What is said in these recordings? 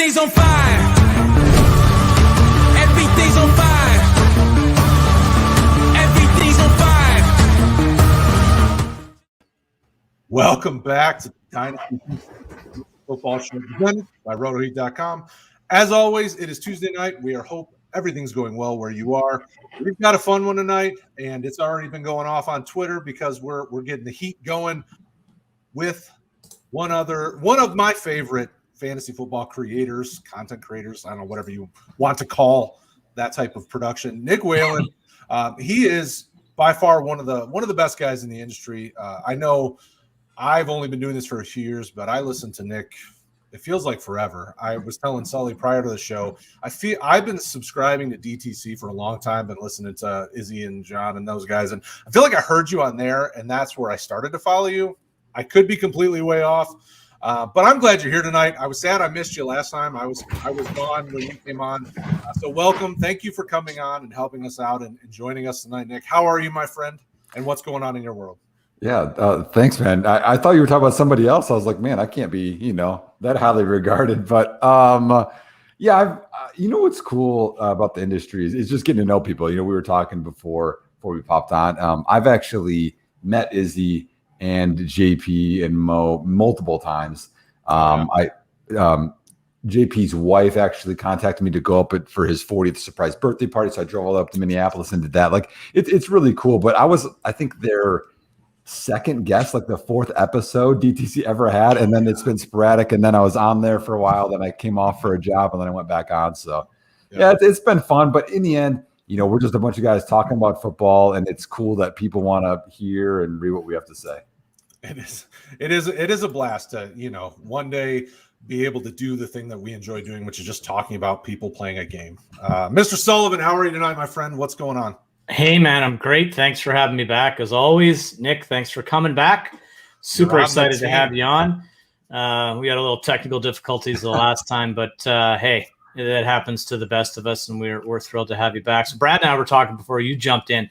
Everything's on fire. Everything's on fire. Everything's on fire. Welcome back to the Dynasty Football Show presented by RotoHeat.com. As always, it is Tuesday night. We hope everything's going well where you are. We've got a fun one tonight, and it's already been going off on Twitter because we're getting the heat going with one of my favorite fantasy football creators, content creators, I don't know, whatever you want to call that type of production. Nick Whalen. He is by far one of the best guys in the industry. I know I've only been doing this for a few years, but I listen to Nick. It feels like forever. I was telling Sully prior to the show, I've been subscribing to DTC for a long time, been listening to Izzy and John and those guys, and I feel like I heard you on there, and that's where I started to follow you. I could be completely way off. But I'm glad you're here tonight. I was sad I missed you last time. I was gone when you came on. So welcome. Thank you for coming on and helping us out and joining us tonight, Nick. How are you, my friend? And what's going on in your world? Yeah, thanks, man. I thought you were talking about somebody else. I was like, man, I can't be, that highly regarded. But you know what's cool about the industry is just getting to know people. We were talking before we popped on. I've actually met Izzy and JP and Mo multiple times. JP's wife actually contacted me to go up for his 40th surprise birthday party. So I drove all up to Minneapolis and did that. Like it's really cool. But I think their second guest, like the fourth episode DTC ever had. And then it's been sporadic. And then I was on there for a while. Then I came off for a job and then I went back on. So yeah, it's been fun. But in the end, we're just a bunch of guys talking about football, and it's cool that people want to hear and read what we have to say. It is a blast to, one day be able to do the thing that we enjoy doing, which is just talking about people playing a game. Mr. Sullivan, how are you tonight, my friend? What's going on? Hey, man, I'm great. Thanks for having me back. As always, Nick, thanks for coming back. Super excited to have you on. We had a little technical difficulties the last time, but hey, that happens to the best of us, and we're thrilled to have you back. So Brad and I were talking before you jumped in,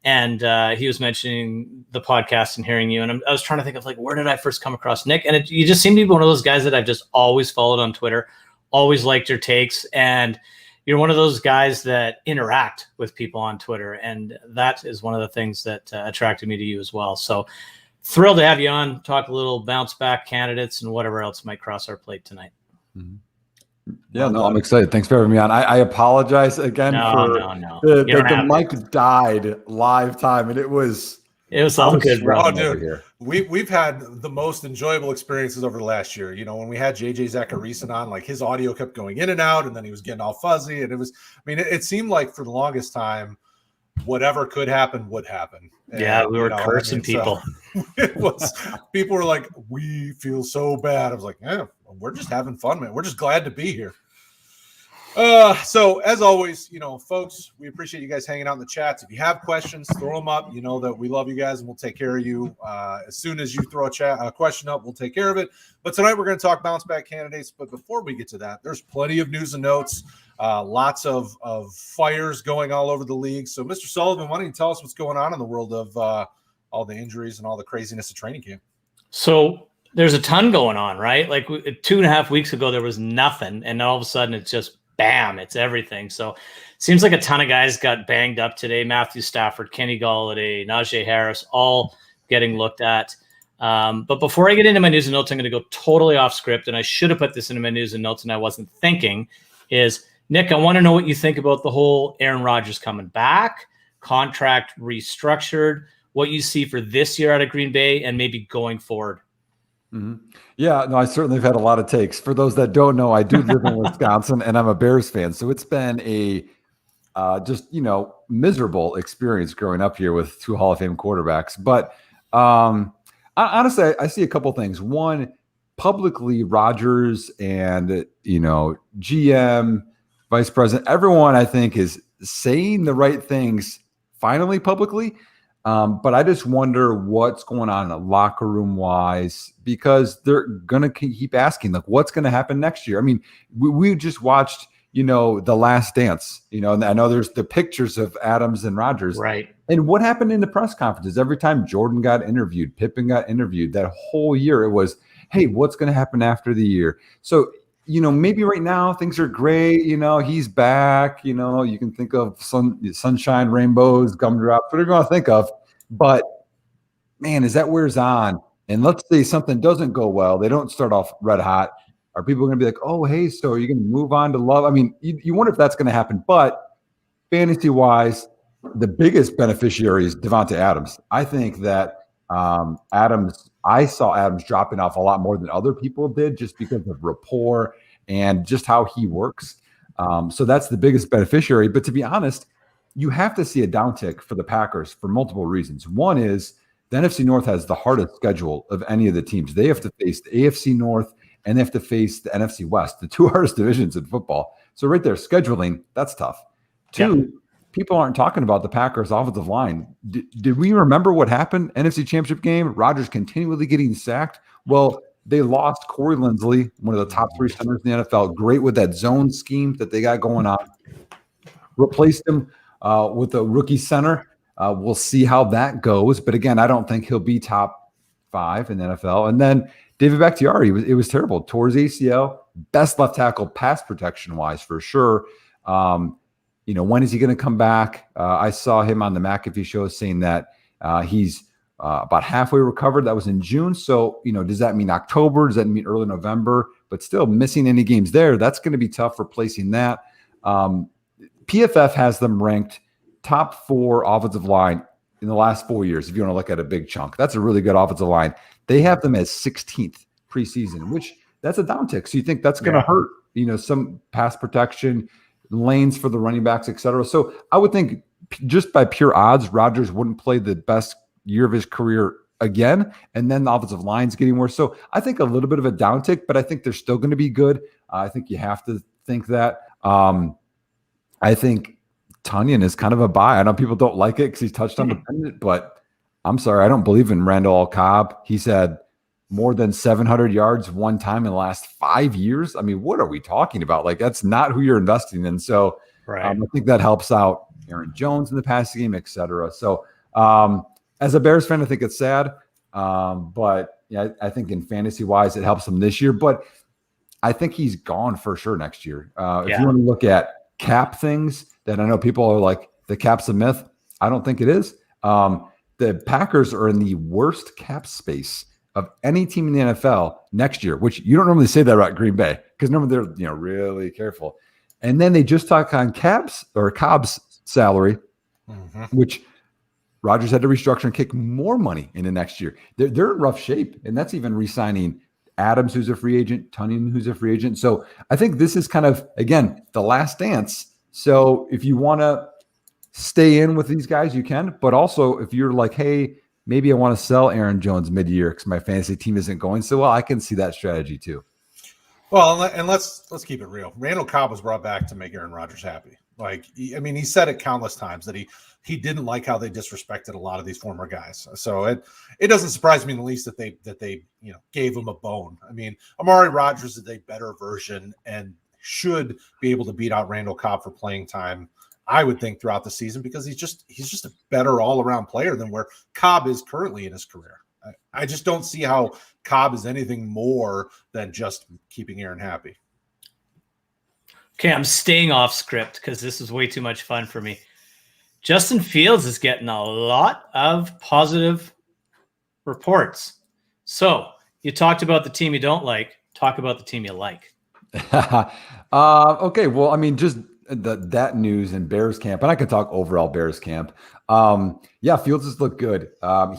and he was mentioning the podcast and hearing you. And I was trying to think of where did I first come across Nick? And you just seem to be one of those guys that I've just always followed on Twitter, always liked your takes. And you're one of those guys that interact with people on Twitter. And that is one of the things that attracted me to you as well. So thrilled to have you on, talk a little bounce back candidates and whatever else might cross our plate tonight. Mm-hmm. Yeah, no, I'm excited. Thanks for having me on. I apologize again the mic died live time, and it was all good, bro. Oh, dude, we've had the most enjoyable experiences over the last year. When we had JJ Zacharyson on, his audio kept going in and out, and then he was getting all fuzzy, and it seemed like for the longest time, whatever could happen would happen. And, we were cursing people. So it was people were like, we feel so bad. I was like, yeah, we're just having fun, man. We're just glad to be here. So as always, folks, we appreciate you guys hanging out in the chats. If you have questions, throw them up. You know that we love you guys and we'll take care of you. As soon as you throw a question up, we'll take care of it. But tonight we're going to talk bounce back candidates. But before we get to that, there's plenty of news and notes, lots of fires going all over the league. So Mr. Sullivan, why don't you tell us what's going on in the world of all the injuries and all the craziness of training camp? So there's a ton going on, right? 2.5 weeks ago, there was nothing. And all of a sudden it's just bam, it's everything. So seems like a ton of guys got banged up today. Matthew Stafford, Kenny Golladay, Najee Harris, all getting looked at. But before I get into my news and notes, I'm going to go totally off script. And I should have put this into my news and notes and I wasn't thinking is, Nick, I want to know what you think about the whole Aaron Rodgers coming back, contract restructured, what you see for this year out of Green Bay and maybe going forward. Mm-hmm. Yeah, no, I certainly have had a lot of takes. For those that don't know, I do live in Wisconsin and I'm a Bears fan. So it's been a miserable experience growing up here with two Hall of Fame quarterbacks. But honestly, I see a couple things. One, publicly, Rodgers and, GM, vice president, everyone I think is saying the right things finally publicly. But I just wonder what's going on in the locker room wise, because they're going to keep asking, what's going to happen next year? I mean, we just watched, The Last Dance, and I know there's the pictures of Adams and Rodgers. Right. And what happened in the press conferences? Every time Jordan got interviewed, Pippen got interviewed, that whole year it was, hey, what's going to happen after the year? So maybe right now things are great. He's back. You can think of sunshine, rainbows, gumdrops, whatever you want to think of. But man, as that wears on, and let's say something doesn't go well, they don't start off red hot. Are people going to be like, oh, hey, so are you going to move on to love? I mean, you wonder if that's going to happen. But fantasy-wise, the biggest beneficiary is Devontae Adams. I think that I saw Adams dropping off a lot more than other people did just because of rapport and just how he works. So that's the biggest beneficiary. But to be honest, you have to see a downtick for the Packers for multiple reasons. One is the NFC North has the hardest schedule of any of the teams. They have to face the AFC North and they have to face the NFC West, the two hardest divisions in football. So right there, scheduling, that's tough. Two, people aren't talking about the Packers' offensive line. Did we remember what happened? NFC Championship game, Rodgers continually getting sacked. Well, they lost Corey Linsley, one of the top 3 centers in the NFL. Great with that zone scheme that they got going on. Replaced him with a rookie center. We'll see how that goes. But again, I don't think he'll be top 5 in the NFL. And then David Bakhtiari, it was terrible. Tore his ACL. Best left tackle pass protection-wise for sure. When is he going to come back? I saw him on the McAfee show saying that he's about halfway recovered. That was in June. So, does that mean October? Does that mean early November? But still missing any games there. That's going to be tough replacing that. PFF has them ranked top 4 offensive line in the last 4 years, if you want to look at a big chunk. That's a really good offensive line. They have them as 16th preseason, which that's a downtick. So you think that's going to hurt, some pass protection, lanes for the running backs, et cetera. So I would think just by pure odds, Rodgers wouldn't play the best year of his career again. And then the offensive line's getting worse. So I think a little bit of a downtick, but I think they're still going to be good. I think you have to think that. I think Tunyon is kind of a buy. I know people don't like it because he's touchdown dependent, but I'm sorry, I don't believe in Randall Cobb. He's had more than 700 yards one time in the last 5 years. I mean, what are we talking about? Like, that's not who you're investing in. So I think that helps out Aaron Jones in the passing game, et cetera. So as a Bears fan, I think it's sad. But yeah, I think in fantasy wise, it helps him this year. But I think he's gone for sure next year. If you want to look at cap things that I know people are like, the cap's a myth. I don't think it is. The Packers are in the worst cap space of any team in the NFL next year, which you don't normally say that about Green Bay because normally they're really careful. And then they just talk on Cobb's salary, which Rodgers had to restructure and kick more money into next year. They're in rough shape, and that's even re-signing Adams, who's a free agent, Tunyon, who's a free agent. So I think this is kind of, again, the last dance. So if you want to stay in with these guys, you can. But also, if you're like, hey, maybe I want to sell Aaron Jones mid-year because my fantasy team isn't going so well, I can see that strategy too. Well, and let's keep it real. Randall Cobb was brought back to make Aaron Rodgers happy. Like, he said it countless times that he didn't like how they disrespected a lot of these former guys. So it doesn't surprise me in the least that they gave him a bone. I mean, Amari Rodgers is a better version and should be able to beat out Randall Cobb for playing time, I would think, throughout the season, because he's just a better all-around player than where Cobb is currently in his career. I just don't see how Cobb is anything more than just keeping Aaron happy. Okay, I'm staying off script because this is way too much fun for me. Justin Fields is getting a lot of positive reports. So you talked about the team you don't like. Talk about the team you like. Okay, well, I mean, just that news in Bears camp, and I can talk overall Bears camp. Fields has looked good.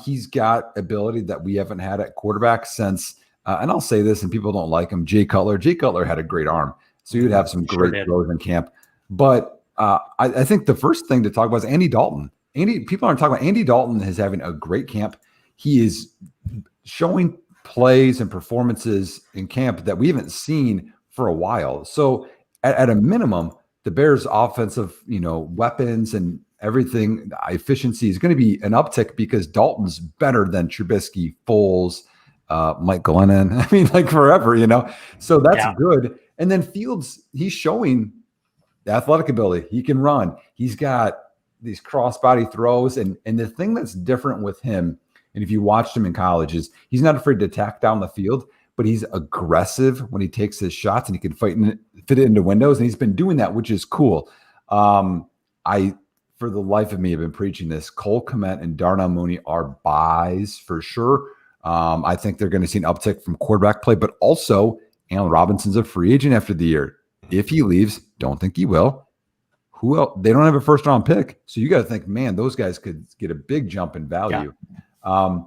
He's got ability that we haven't had at quarterback since, and I'll say this, and people don't like him, Jay Cutler. Jay Cutler had a great arm, so you'd have some great throws in camp. But I think the first thing to talk about is Andy Dalton. People aren't talking about Andy Dalton is having a great camp. He is showing plays and performances in camp that we haven't seen for a while. So at a minimum, the Bears' offensive, weapons and everything, efficiency is going to be an uptick because Dalton's better than Trubisky, Foles, Mike Glennon. I mean, like forever, So that's good. And then Fields, he's showing the athletic ability. He can run. He's got these cross-body throws. And the thing that's different with him, and if you watched him in college, is he's not afraid to attack down the field, but he's aggressive when he takes his shots and he can fit it into windows. And he's been doing that, which is cool. For the life of me, have been preaching this. Cole Kmet and Darnell Mooney are buys for sure. I think they're going to see an uptick from quarterback play, but also Allen Robinson's a free agent after the year. If he leaves, don't think he will. Who else? They don't have a first round pick. So you got to think, man, those guys could get a big jump in value. Yeah.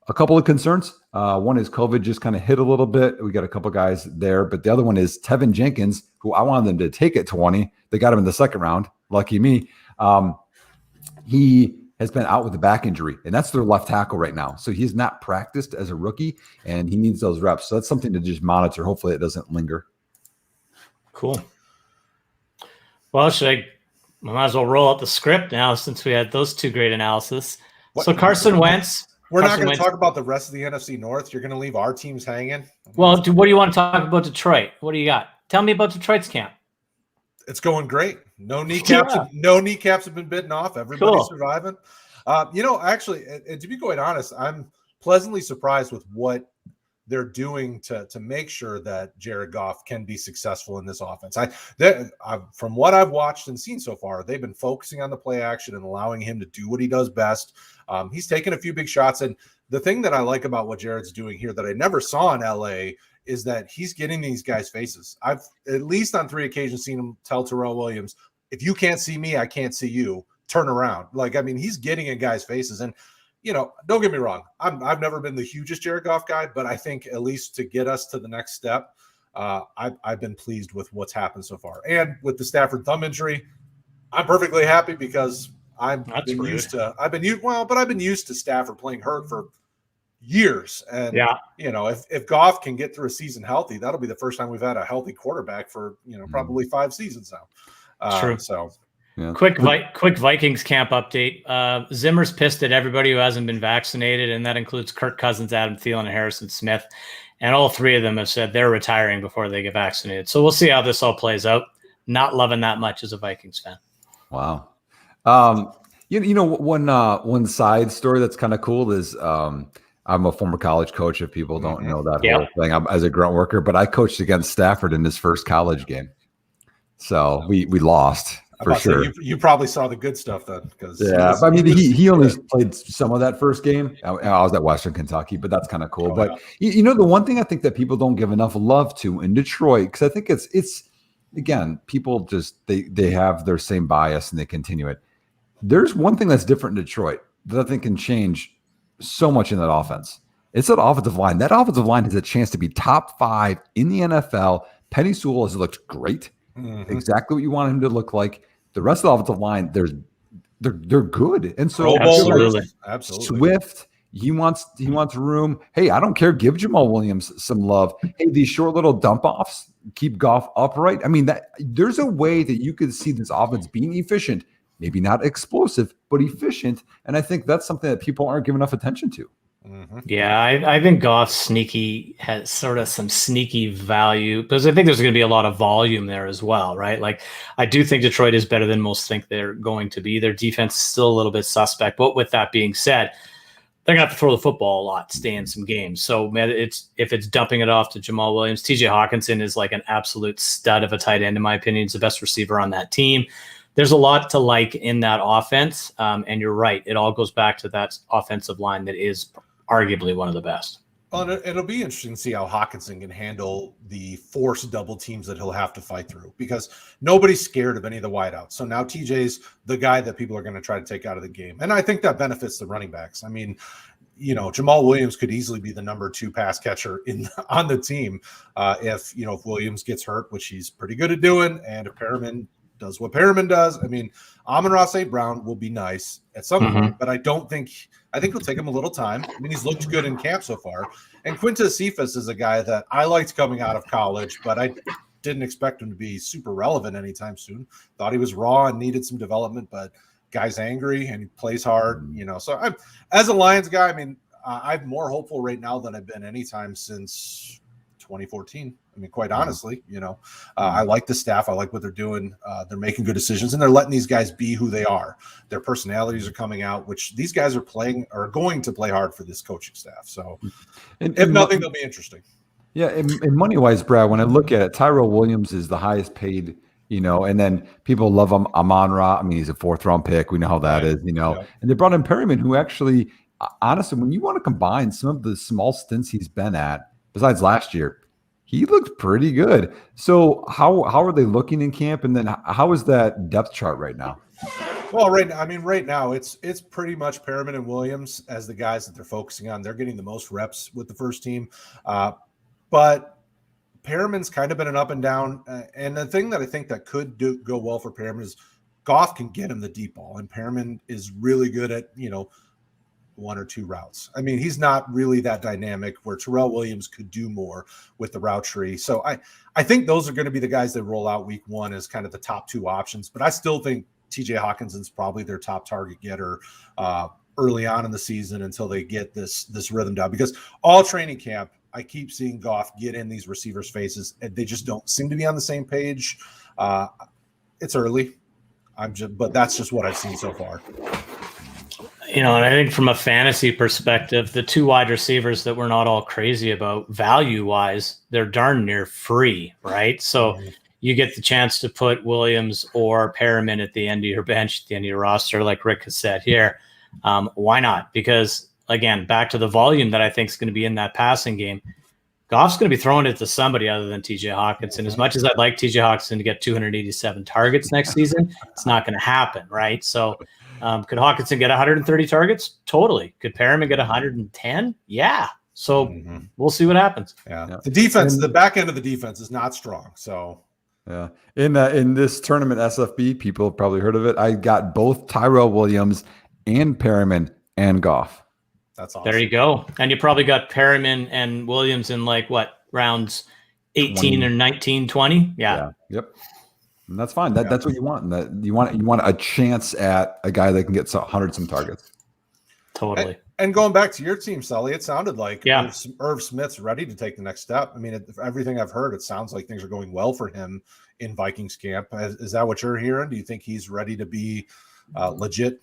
A couple of concerns. One is COVID just kind of hit a little bit. We got a couple guys there, but the other one is Tevin Jenkins, who I wanted them to take at 20. They got him in the second round. Lucky me. He has been out with a back injury, and that's their left tackle right now. So he's not practiced as a rookie, and he needs those reps. So that's something to just monitor. Hopefully it doesn't linger. Cool. Well, I might as well roll out the script now since we had those two great analysis. So Carson Wentz. We're not going to talk about the rest of the NFC North. You're going to leave our teams hanging. Well, what do you want to talk about Detroit? What do you got? Tell me about Detroit's camp. It's going great. No kneecaps have been bitten off. Everybody's surviving. Actually, and to be quite honest, I'm pleasantly surprised with what they're doing to make sure that Jared Goff can be successful in this offense. From what I've watched and seen so far, they've been focusing on the play action and allowing him to do what he does best. He's taken a few big shots. And the thing that I like about what Jared's doing here that I never saw in LA is that he's getting these guys' faces. I've at least on 3 occasions seen him tell Terrell Williams, if you can't see me, I can't see you. Turn around. He's getting in guys' faces. And, don't get me wrong. I've never been the hugest Jared Goff guy, but I think at least to get us to the next step, I've been pleased with what's happened so far. And with the Stafford thumb injury, I'm perfectly happy because I've been used to Stafford playing hurt for years. And, if Goff can get through a season healthy, that'll be the first time we've had a healthy quarterback for, probably 5 seasons now. True. So yeah. Quick Vikings camp update. Zimmer's pissed at everybody who hasn't been vaccinated, and that includes Kirk Cousins, Adam Thielen, and Harrison Smith. And all 3 of them have said they're retiring before they get vaccinated. So we'll see how this all plays out. Not loving that much as a Vikings fan. Wow. One side story that's kind of cool is I'm a former college coach. If people don't know that whole thing, I'm as a grunt worker, but I coached against Stafford in his first college game. So we lost for sure. You probably saw the good stuff then, because he only played some of that first game. I was at Western Kentucky, but that's kind of cool. The one thing I think that people don't give enough love to in Detroit, because I think it's again, people just they have their same bias and they continue it. There's one thing that's different in Detroit that I think can change so much in that offense. It's that offensive line. That offensive line has a chance to be top 5 in the NFL. Penny Sewell has looked great. Exactly what you want him to look like. The rest of the offensive line, they're good. And so absolutely. Swift, he wants room. Hey, I don't care. Give Jamal Williams some love. Hey, these short little dump offs, keep Goff upright. I mean, there's a way that you could see this offense being efficient, maybe not explosive, but efficient. And I think that's something that people aren't giving enough attention to. Yeah, I think Goff's sneaky has sort of some sneaky value because I think there's going to be a lot of volume there as well, right? Like, I do think Detroit is better than most think they're going to be. Their defense is still a little bit suspect. But with that being said, they're going to have to throw the football a lot, stay in some games. So, man, if it's dumping it off to Jamal Williams, TJ Hawkinson is like an absolute stud of a tight end, in my opinion. He's the best receiver on that team. There's a lot to like in that offense. And you're right. It all goes back to that offensive line that is arguably one of the best. Well, it'll be interesting to see how Hawkinson can handle the forced double teams that he'll have to fight through, because nobody's scared of any of the wideouts. So now TJ's the guy that people are going to try to take out of the game. And I think that benefits the running backs. I mean, Jamal Williams could easily be the number 2 pass catcher on the team if Williams gets hurt, which he's pretty good at doing. And if Perriman does what Perriman does, I mean, Amon-Ra St. Brown will be nice at some point, but I think it'll take him a little time. I mean, he's looked good in camp so far. And Quintez Cephas is a guy that I liked coming out of college, but I didn't expect him to be super relevant anytime soon. Thought he was raw and needed some development, but guy's angry and he plays hard, So I'm, as a Lions guy, I mean, I'm more hopeful right now than I've been anytime since 2014. I mean, quite honestly, I like the staff. I like what they're doing. They're making good decisions, and they're letting these guys be who they are. Their personalities are coming out, which these guys are going to play hard for this coaching staff. So, if nothing, they'll be interesting. Yeah, and money-wise, Brad, when I look at it, Tyrell Williams is the highest paid, and then people love him. Amon-Ra, I mean, he's a fourth-round pick. We know how that is, Yeah. And they brought in Perryman, who actually, honestly, when you want to combine some of the small stints he's been at, besides last year, he looked pretty good. So how are they looking in camp? And then how is that depth chart right now? Well, right now it's pretty much Perriman and Williams as the guys that they're focusing on. They're getting the most reps with the first team, but Perriman's kind of been an up and down. And the thing that I think that could go well for Perriman is Goff can get him the deep ball, and Perriman is really good at one or two routes. I mean, he's not really that dynamic where Terrell Williams could do more with the route tree. So I think those are going to be the guys that roll out week one as kind of the top two options. But I still think TJ Hawkinson's probably their top target getter early on in the season until they get this rhythm down. Because all training camp, I keep seeing Goff get in these receivers' faces, and they just don't seem to be on the same page. It's early, but that's just what I've seen so far. And I think from a fantasy perspective, the two wide receivers that we're not all crazy about value-wise, they're darn near free, right? So you get the chance to put Williams or Perriman at the end of your bench, at the end of your roster, like Rick has said here. Why not? Because, again, back to the volume that I think is going to be in that passing game, Goff's going to be throwing it to somebody other than TJ Hawkinson. As much as I'd like TJ Hawkinson to get 287 targets next season, it's not going to happen, right? So could Hawkinson get 130 targets? Totally. Could Perriman get 110? Yeah. So we'll see what happens. Yeah. The defense, the back end of the defense is not strong. So yeah. In this tournament, SFB, people have probably heard of it. I got both Tyrell Williams and Perriman and Goff. That's awesome. There you go. And you probably got Perriman and Williams in rounds 18 20. Or 19, 20? Yeah. Yep. And that's fine. That's what you want. And that you want a chance at a guy that can get 100 some targets. Totally. And going back to your team, Sully, it sounded like Yeah. Irv Smith's ready to take the next step. I mean, everything I've heard, it sounds like things are going well for him in Vikings camp. Is that what you're hearing? Do you think he's ready to be legit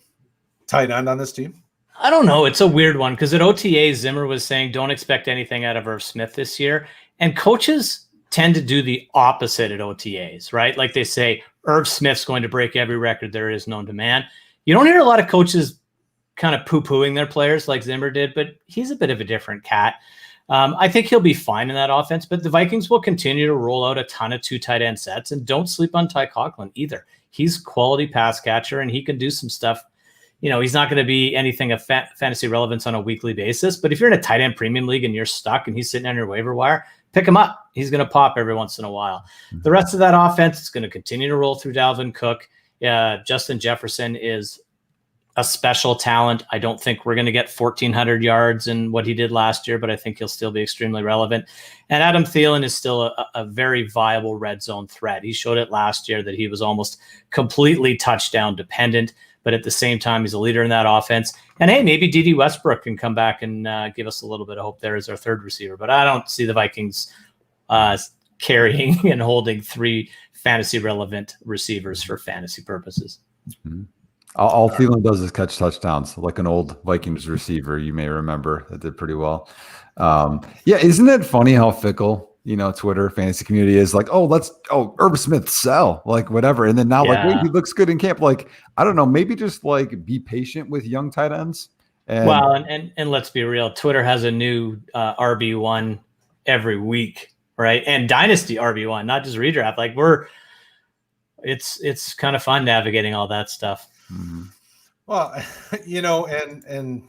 tight end on this team? I don't know. It's a weird one because at OTA, Zimmer was saying don't expect anything out of Irv Smith this year. And coaches tend to do the opposite at OTAs, right? Like they say, Irv Smith's going to break every record there is known to man. You don't hear a lot of coaches kind of poo-pooing their players like Zimmer did, but he's a bit of a different cat. I think he'll be fine in that offense, but the Vikings will continue to roll out a ton of two tight end sets, and don't sleep on Ty Conklin either. He's quality pass catcher, and he can do some stuff. He's not going to be anything of fantasy relevance on a weekly basis, but if you're in a tight end premium league and you're stuck and he's sitting on your waiver wire, pick him up. He's going to pop every once in a while. The rest of that offense is going to continue to roll through Dalvin Cook. Justin Jefferson is a special talent. I don't think we're going to get 1,400 yards in what he did last year, but I think he'll still be extremely relevant. And Adam Thielen is still a very viable red zone threat. He showed it last year that he was almost completely touchdown dependent, but at the same time, he's a leader in that offense. And hey, maybe D.D. Westbrook can come back and give us a little bit of hope there as our third receiver. But I don't see the Vikings carrying and holding three fantasy relevant receivers for fantasy purposes. Mm-hmm. All Thielen does is catch touchdowns, like an old Vikings receiver you may remember that did pretty well. Isn't it funny how fickle Twitter fantasy community is? Like, Irv Smith sell, like whatever, and then now like, wait, he looks good in camp. Like, I don't know, maybe just like be patient with young tight ends. And let's be real, Twitter has a new RB1 every week, right? And dynasty RB1, not just redraft. Like it's kind of fun navigating all that stuff. Mm-hmm. Well, and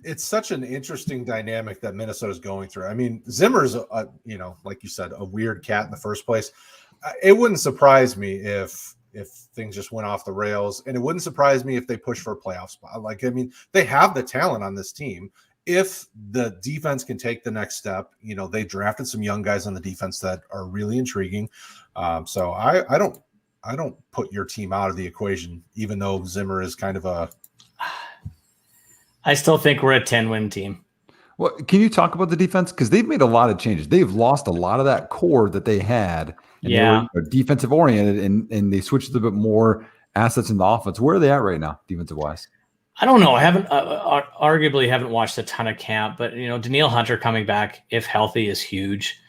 it's such an interesting dynamic that Minnesota's going through. I mean, Zimmer's, like you said, a weird cat in the first place. It wouldn't surprise me if things just went off the rails, and it wouldn't surprise me if they push for a playoff spot. Like, I mean, they have the talent on this team. If the defense can take the next step, they drafted some young guys on the defense that are really intriguing. So I don't put your team out of the equation, even though Zimmer is kind of a. I still think we're a 10-win team. Well, can you talk about the defense? Because they've made a lot of changes. They've lost a lot of that core that they had. And they were defensive oriented, and they switched a bit more assets in the offense. Where are they at right now, defensive wise? I don't know. I haven't arguably haven't watched a ton of camp, but Danielle Hunter coming back if healthy is huge.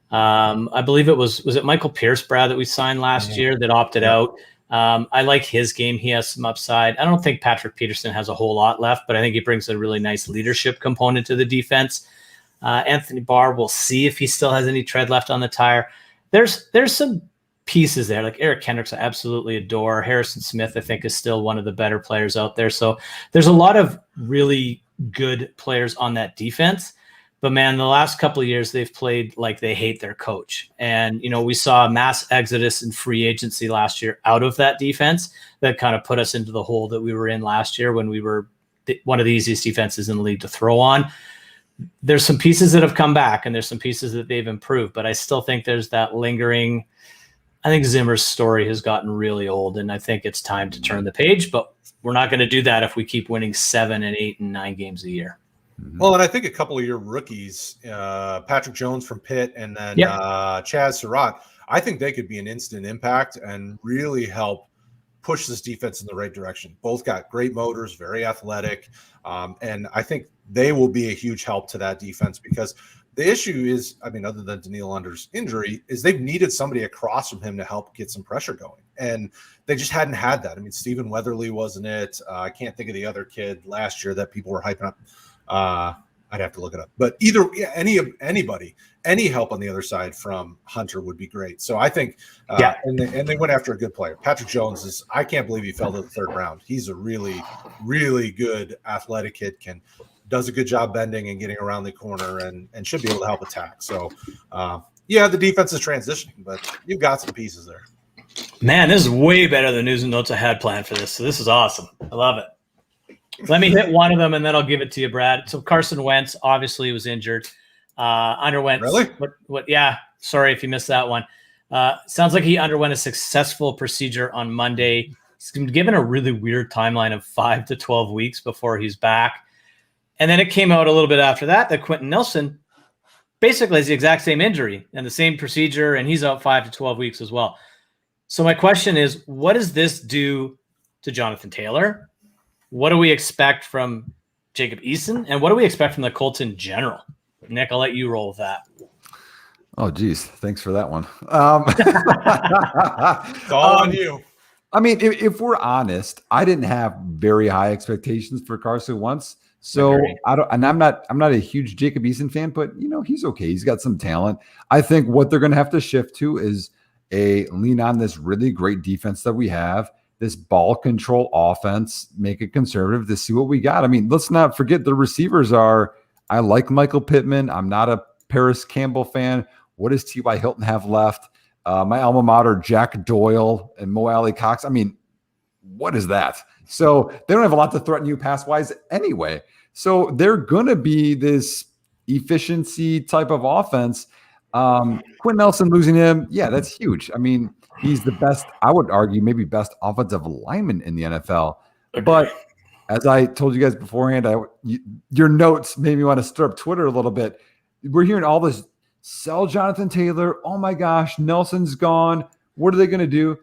I believe it was it Michael Pierce, Brad, that we signed last year that opted out. I like his game. He has some upside. I don't think Patrick Peterson has a whole lot left, but I think he brings a really nice leadership component to the defense. Anthony Barr, we'll see if he still has any tread left on the tire. There's some pieces there, like Eric Kendricks, I absolutely adore. Harrison Smith, I think, is still one of the better players out there. So there's a lot of really good players on that defense. But man, the last couple of years, they've played like they hate their coach. And, we saw a mass exodus in free agency last year out of that defense that kind of put us into the hole that we were in last year when we were one of the easiest defenses in the league to throw on. There's some pieces that have come back and there's some pieces that they've improved, but I still think there's that lingering. I think Zimmer's story has gotten really old, and I think it's time to turn the page, but we're not going to do that if we keep winning 7 and 8 and 9 games a year. Well, and I think a couple of your rookies, Patrick Jones from Pitt and then Chaz Surratt, I think they could be an instant impact and really help push this defense in the right direction. Both got great motors, very athletic, and I think they will be a huge help to that defense because the issue is, other than Danielle Hunter's injury, is they've needed somebody across from him to help get some pressure going. And they just hadn't had that. Stephen Weatherly wasn't it. I can't think of the other kid last year that people were hyping up. I'd have to look it up. But anybody, any help on the other side from Hunter would be great. So I think, and they went after a good player. Patrick Jones I can't believe he fell to the 3rd round. He's a really, really good athletic kid, does a good job bending and getting around the corner and should be able to help attack. So, the defense is transitioning, but you've got some pieces there. Man, this is way better than news and notes I had planned for this. So this is awesome. I love it. Let me hit one of them, and then I'll give it to you, Brad. So Carson Wentz obviously was injured. Underwent really? What? Yeah. Sorry if you missed that one. Sounds like he underwent a successful procedure on Monday. He's been given a really weird timeline of 5 to 12 weeks before he's back. And then it came out a little bit after that Quentin Nelson basically has the exact same injury and the same procedure, and he's out 5 to 12 weeks as well. So my question is, what does this do to Jonathan Taylor? What do we expect from Jacob Eason? And what do we expect from the Colts in general? Nick, I'll let you roll with that. Oh, geez. Thanks for that one. It's all on you. If we're honest, I didn't have very high expectations for Carson Wentz. So I'm not a huge Jacob Eason fan, but he's okay. He's got some talent. I think what they're going to have to shift to is lean on this really great defense that we have, this ball control offense, make it conservative to see what we got. Let's not forget the receivers I like Michael Pittman. I'm not a Paris Campbell fan. What does T.Y. Hilton have left? My alma mater, Jack Doyle and Mo Alley Cox. What is that? So they don't have a lot to threaten you pass-wise anyway. So they're going to be this efficiency type of offense. Quentin Nelson losing him, that's huge. He's the best, I would argue, maybe best offensive lineman in the NFL. But as I told you guys beforehand, your notes made me want to stir up Twitter a little bit. We're hearing all this, sell Jonathan Taylor. Oh my gosh, Nelson's gone. What are they going to do?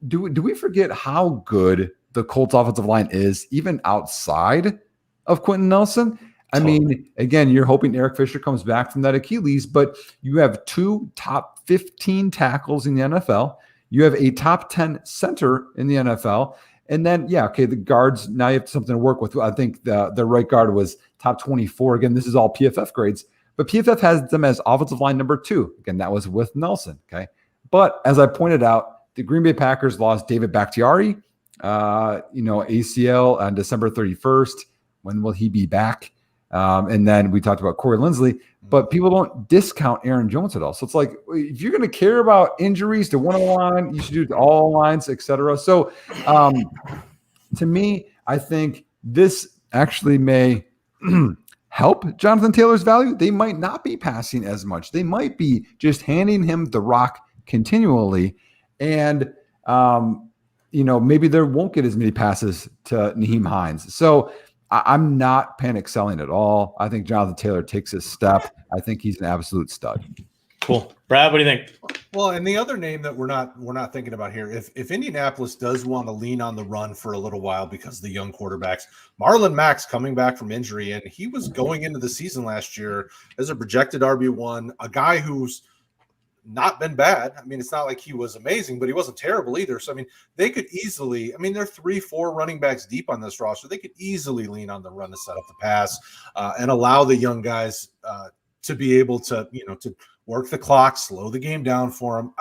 Do we forget how good the Colts offensive line is, even outside of Quentin Nelson? Again, you're hoping Eric Fisher comes back from that Achilles, but you have 2 top 15 tackles in the NFL. You have a top 10 center in the NFL. And then, the guards, now you have something to work with. I think the right guard was top 24. Again, this is all PFF grades, but PFF has them as offensive line number 2. Again, that was with Nelson. Okay. But as I pointed out, the Green Bay Packers lost David Bakhtiari, ACL on December 31st. When will he be back? And then we talked about Corey Linsley, but people don't discount Aaron Jones at all. So it's like, if you're going to care about injuries to one line, you should do it to all lines, et cetera. So to me, I think this actually may help Jonathan Taylor's value. They might not be passing as much. They might be just handing him the rock continually. And, maybe there won't get as many passes to Nyheim Hines. So I'm not panic selling at all. I think Jonathan Taylor takes his step. I think he's an absolute stud. Cool. Brad, what do you think? Well, and the other name that we're not thinking about here, if Indianapolis does want to lean on the run for a little while because of the young quarterbacks, Marlon Mack's coming back from injury, and he was going into the season last year as a projected RB1, a guy who's not been bad. I mean, it's not like he was amazing, but he wasn't terrible either. So, I mean, they could easily, I mean, they're 3-4 running backs deep on this roster. They could easily lean on the run to set up the pass and allow the young guys to be able to, to work the clock, slow the game down for them.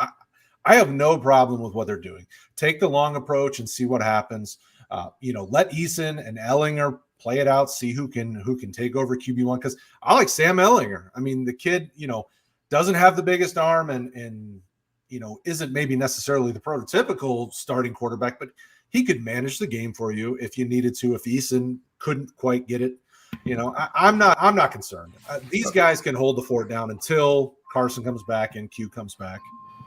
I have no problem with what they're doing. Take the long approach and see what happens. Let Eason and Ellinger play it out, see who can take over QB1. Because I like Sam Ellinger. I mean, the kid, doesn't have the biggest arm and isn't maybe necessarily the prototypical starting quarterback, but he could manage the game for you if you needed to. If Eason couldn't quite get it, I'm not concerned. These guys can hold the fort down until Carson comes back and Q comes back.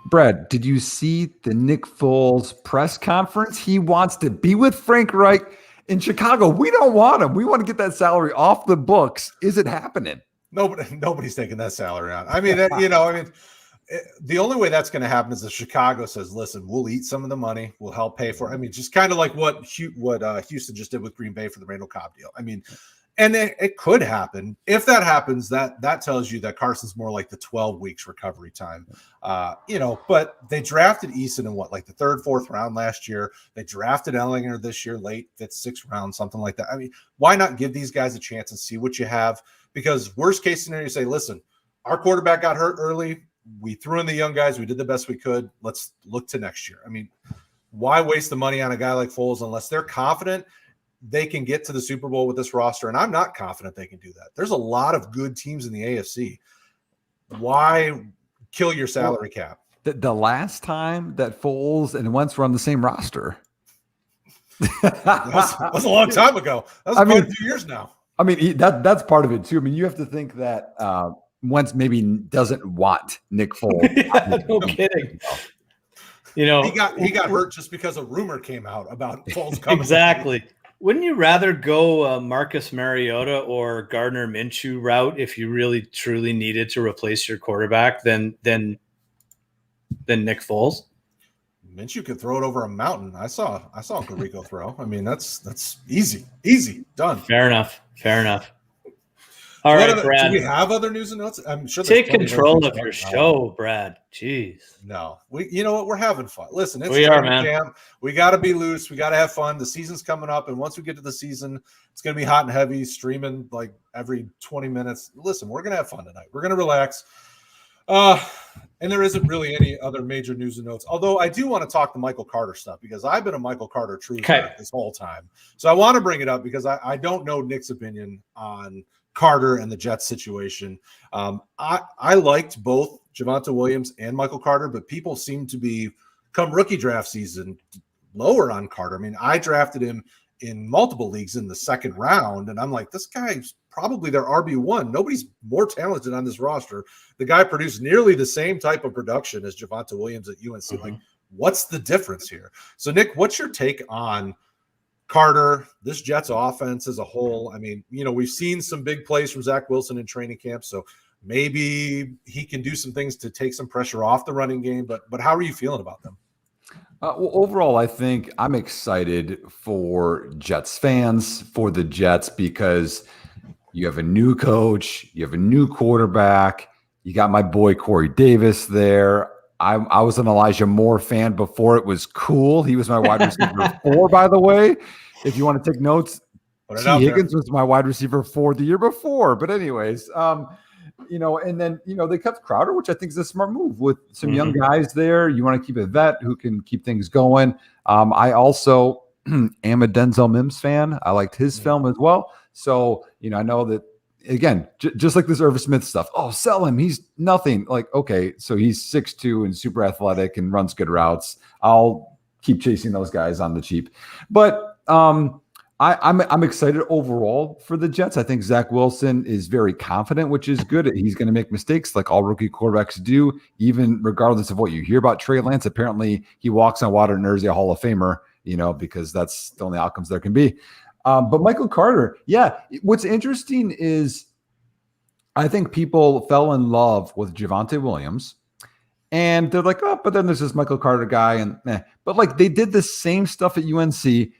Brad, did you see the Nick Foles press conference? He wants to be with Frank Reich in Chicago. We don't want him. We want to get that salary off the books. Is it happening? Nobody's taking that salary on. I mean, the only way that's going to happen is if Chicago says, "Listen, we'll eat some of the money. We'll help pay for it." I mean, just kind of like what Houston just did with Green Bay for the Randall Cobb deal. I mean, and it could happen. If that happens, that tells you that Carson's more like the 12 weeks recovery time. But they drafted Eason in like the 3rd, 4th round last year. They drafted Ellinger this year, late 5th, 6th round, something like that. I mean, why not give these guys a chance and see what you have? Because worst case scenario, you say, listen, our quarterback got hurt early. We threw in the young guys. We did the best we could. Let's look to next year. I mean, why waste the money on a guy like Foles unless they're confident they can get to the Super Bowl with this roster? And I'm not confident they can do that. There's a lot of good teams in the AFC. Why kill your salary cap? The last time that Foles and Wentz were on the same roster. that was a long time ago. That was quite a few years now. I mean, that's part of it too. I mean, you have to think that Wentz maybe doesn't want Nick Foles. Yeah, no kidding. He got hurt just because a rumor came out about Foles coming. Exactly. Wouldn't you rather go Marcus Mariota or Gardner Minshew route if you really truly needed to replace your quarterback than Nick Foles? Minshew could throw it over a mountain. I saw Uncle Rico throw. I mean, that's easy done. Fair enough. All right, Brad. Do we have other news and notes? I'm sure. Take control of your show, Brad. Jeez. No, you know what? We're having fun. Listen, it's man. Camp. We got to be loose. We got to have fun. The season's coming up, and once we get to the season, it's going to be hot and heavy, streaming like every 20 minutes. Listen, we're going to have fun tonight. We're going to relax. And there isn't really any other major news and notes. Although I do want to talk the Michael Carter stuff because I've been a Michael Carter truther this whole time. So I want to bring it up because I don't know Nick's opinion on Carter and the Jets situation. I liked both Javonte Williams and Michael Carter, but people seem to be, come rookie draft season, lower on Carter. I mean, I drafted him in multiple leagues in the 2nd round, and I'm like, this guy's probably their RB1. Nobody's more talented on this roster. The guy produced nearly the same type of production as Javonte Williams at UNC. Mm-hmm. Like, what's the difference here? So, Nick, what's your take on Carter, this Jets offense as a whole? I mean, we've seen some big plays from Zach Wilson in training camp, so maybe he can do some things to take some pressure off the running game, but how are you feeling about them? Well, overall, I think I'm excited for Jets fans, for the Jets, because you have a new coach, you have a new quarterback, you got my boy Corey Davis there. I was an Elijah Moore fan before it was cool. He was my wide receiver 4, by the way. If you want to take notes, T. Higgins was my wide receiver 4 the year before. But anyways, and then, they kept Crowder, which I think is a smart move with some young guys there. You want to keep a vet who can keep things going. I also am a Denzel Mims fan. I liked his film as well. So, I know that, again, just like this Irv Smith stuff. Oh, sell him. He's nothing. Like, okay, so he's 6'2" and super athletic and runs good routes. I'll keep chasing those guys on the cheap. But I'm excited overall for the Jets. I think Zach Wilson is very confident, which is good. He's going to make mistakes like all rookie quarterbacks do, even regardless of what you hear about Trey Lance. Apparently, he walks on water and there's a Hall of Famer, because that's the only outcomes there can be. But Michael Carter, yeah. What's interesting is I think people fell in love with Javonte Williams. And they're like, oh, but then there's this Michael Carter guy. But like they did the same stuff at UNC.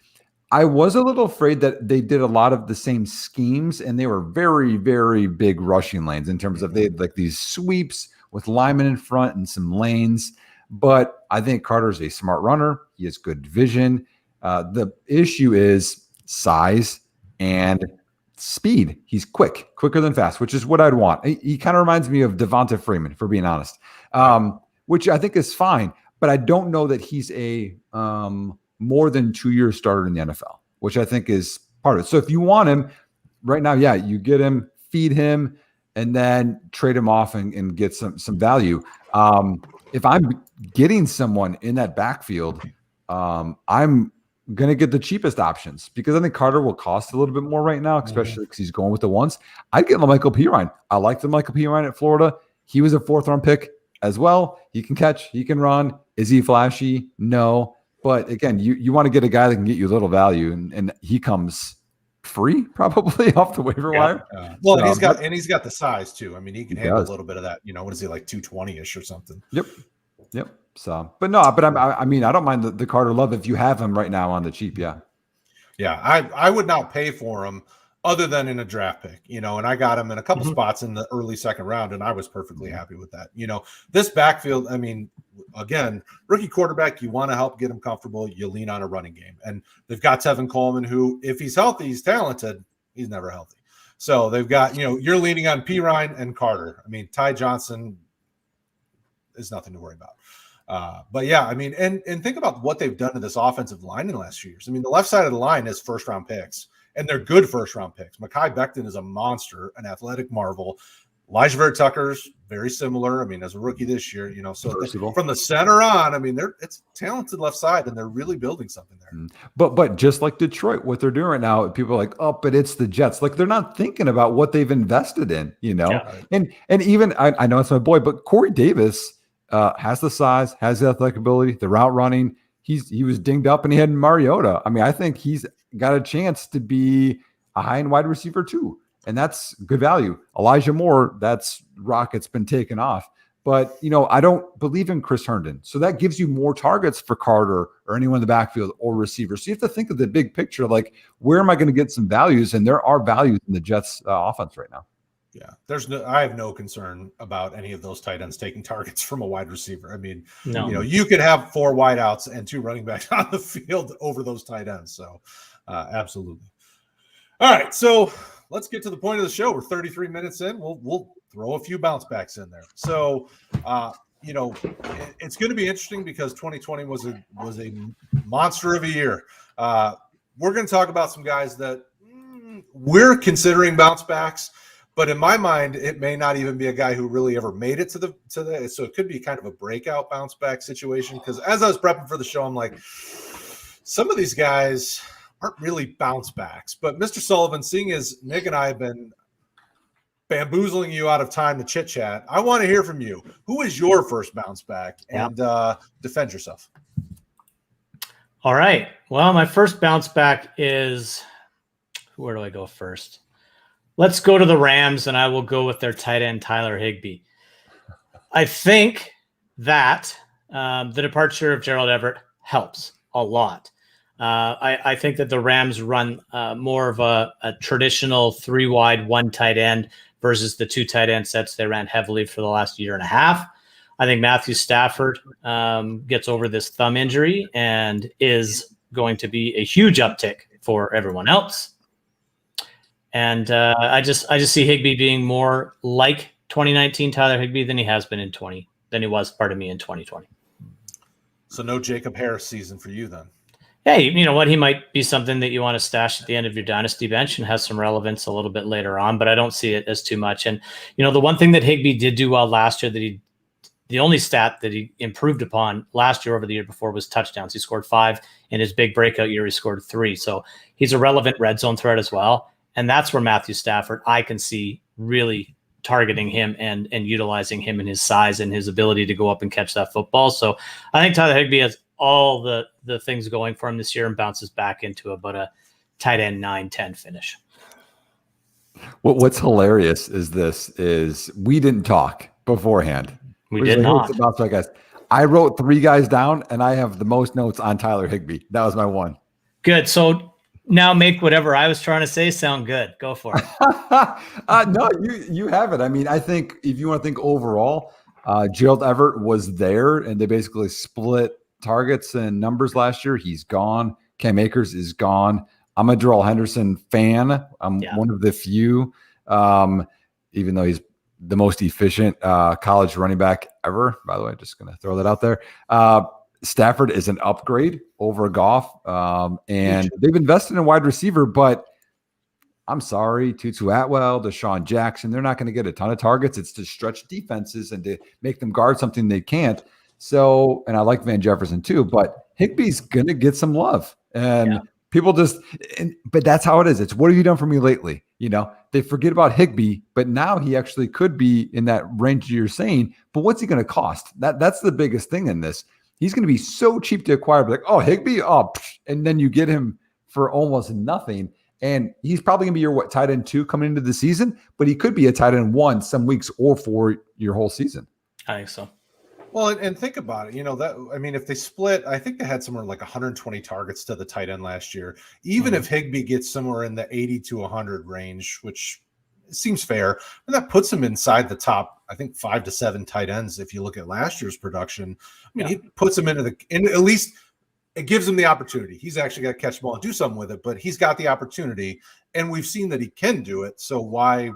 I was a little afraid that they did a lot of the same schemes, and they were very, very big rushing lanes in terms of they had like these sweeps with linemen in front and some lanes. But I think Carter's a smart runner. He has good vision. The issue is size and speed. He's quicker than fast, which is what I'd want. He kind of reminds me of Devonta Freeman, for being honest, which I think is fine. But I don't know that he's a more than 2-year starter in the NFL, which I think is part of it. So if you want him right now, yeah, you get him, feed him, and then trade him off and get some value. If I'm getting someone in that backfield, I'm going to get the cheapest options because I think Carter will cost a little bit more right now, especially because he's going with the ones. I'd get Michael Pirine. I like the Michael Pirine at Florida. He was a 4th-round pick as well. He can catch. He can run. Is he flashy? No. But again, you want to get a guy that can get you a little value, and he comes free probably off the waiver wire. Well, he's got the size too. I mean, he can handle a little bit of that. What is he, like 220-ish or something? Yep. So, but I mean, I don't mind the Carter love if you have him right now on the cheap. Yeah. I would not pay for him other than in a draft pick, and I got him in a couple spots in the early 2nd round, and I was perfectly happy with that. This backfield, I mean, again, rookie quarterback, you want to help get him comfortable. You lean on a running game, and they've got Tevin Coleman, who, if he's healthy, he's talented. He's never healthy. So they've got, you're leaning on Pirine and Carter. I mean, Ty Johnson is nothing to worry about. But yeah, I mean, and think about what they've done to this offensive line in the last few years. I mean, the left side of the line is 1st-round picks, and they're good 1st-round picks. Mekhi Becton is a monster, an athletic marvel. Elijah Vera Tucker's very similar. I mean, as a rookie this year, so from the center on, I mean, it's talented left side, and they're really building something there. But just like Detroit, what they're doing right now, people are like, oh, but it's the Jets. Like, they're not thinking about what they've invested in, Yeah. And even I know it's my boy, but Corey Davis has the size, has the athletic ability, the route running. He was dinged up, and he had Mariota. I mean, I think he's got a chance to be a high-end wide receiver too, and that's good value. Elijah Moore, that's rocket's been taken off. But, I don't believe in Chris Herndon. So that gives you more targets for Carter or anyone in the backfield or receivers. So you have to think of the big picture, like, where am I going to get some values? And there are values in the Jets offense right now. Yeah, I have no concern about any of those tight ends taking targets from a wide receiver. I mean, no. You could have 4 wideouts and 2 running backs on the field over those tight ends. So, absolutely. All right, so let's get to the point of the show. We're 33 minutes in. We'll throw a few bounce backs in there. So, it's going to be interesting because 2020 was a monster of a year. We're going to talk about some guys that we're considering bounce backs. But in my mind, it may not even be a guy who really ever made it to the. So it could be kind of a breakout bounce back situation. Because as I was prepping for the show, I'm like, some of these guys aren't really bounce backs. But Mr. Sullivan, seeing as Nick and I have been bamboozling you out of time to chit chat, I want to hear from you. Who is your first bounce back? And defend yourself. All right. Well, my first bounce back is, where do I go first? Let's go to the Rams, and I will go with their tight end, Tyler Higbee. I think that the departure of Gerald Everett helps a lot. I think that the Rams run more of a traditional 3-wide, 1 tight end versus the 2 tight end sets they ran heavily for the last year and a half. I think Matthew Stafford gets over this thumb injury and is going to be a huge uptick for everyone else. And I just see Higbee being more like 2019 Tyler Higbee than he has been in 2020. So no Jacob Harris season for you then. Hey, you know what? He might be something that you want to stash at the end of your dynasty bench and has some relevance a little bit later on, but I don't see it as too much. And the one thing that Higbee did do well last year, the only stat that he improved upon last year over the year before was touchdowns. He scored 5. In his big breakout year, he scored 3. So he's a relevant red zone threat as well. And that's where Matthew Stafford, I can see really targeting him and utilizing him and his size and his ability to go up and catch that football. So I think Tyler Higbee has all the things going for him this year and bounces back into about a tight end 9-10 finish. What's hilarious is we didn't talk beforehand. We did not. Guys. I wrote 3 guys down, and I have the most notes on Tyler Higbee. That was my one. Good. So now make whatever I was trying to say sound good. Go for it. No, you have it. I mean, I think if you want to think overall, Gerald Everett was there, and they basically split targets and numbers last year. He's gone. Cam Akers is gone. I'm a Darrell Henderson fan. I'm one of the few, even though he's the most efficient college running back ever. By the way, just going to throw that out there. Stafford is an upgrade over Goff, and they've invested in wide receiver, but I'm sorry, Tutu Atwell, Deshaun Jackson, they're not going to get a ton of targets. It's to stretch defenses and to make them guard something they can't. So, and I like Van Jefferson too, but Higbee's going to get some love. And people but that's how it is. It's what have you done for me lately? They forget about Higbee, but now he actually could be in that range you're saying. But what's he going to cost? That's the biggest thing in this. He's going to be so cheap to acquire. Like, oh, Higbee, and then you get him for almost nothing. And he's probably going to be your tight end 2 coming into the season, but he could be a tight end 1 some weeks or for your whole season. I think so. Well, and think about it. If they split, I think they had somewhere like 120 targets to the tight end last year. Even if Higbee gets somewhere in the 80 to 100 range, which seems fair, and that puts him inside the top, I think 5 to 7 tight ends. If you look at last year's production, he puts him in at least it gives him the opportunity. He's actually got to catch the ball and do something with it, but he's got the opportunity, and we've seen that he can do it. So why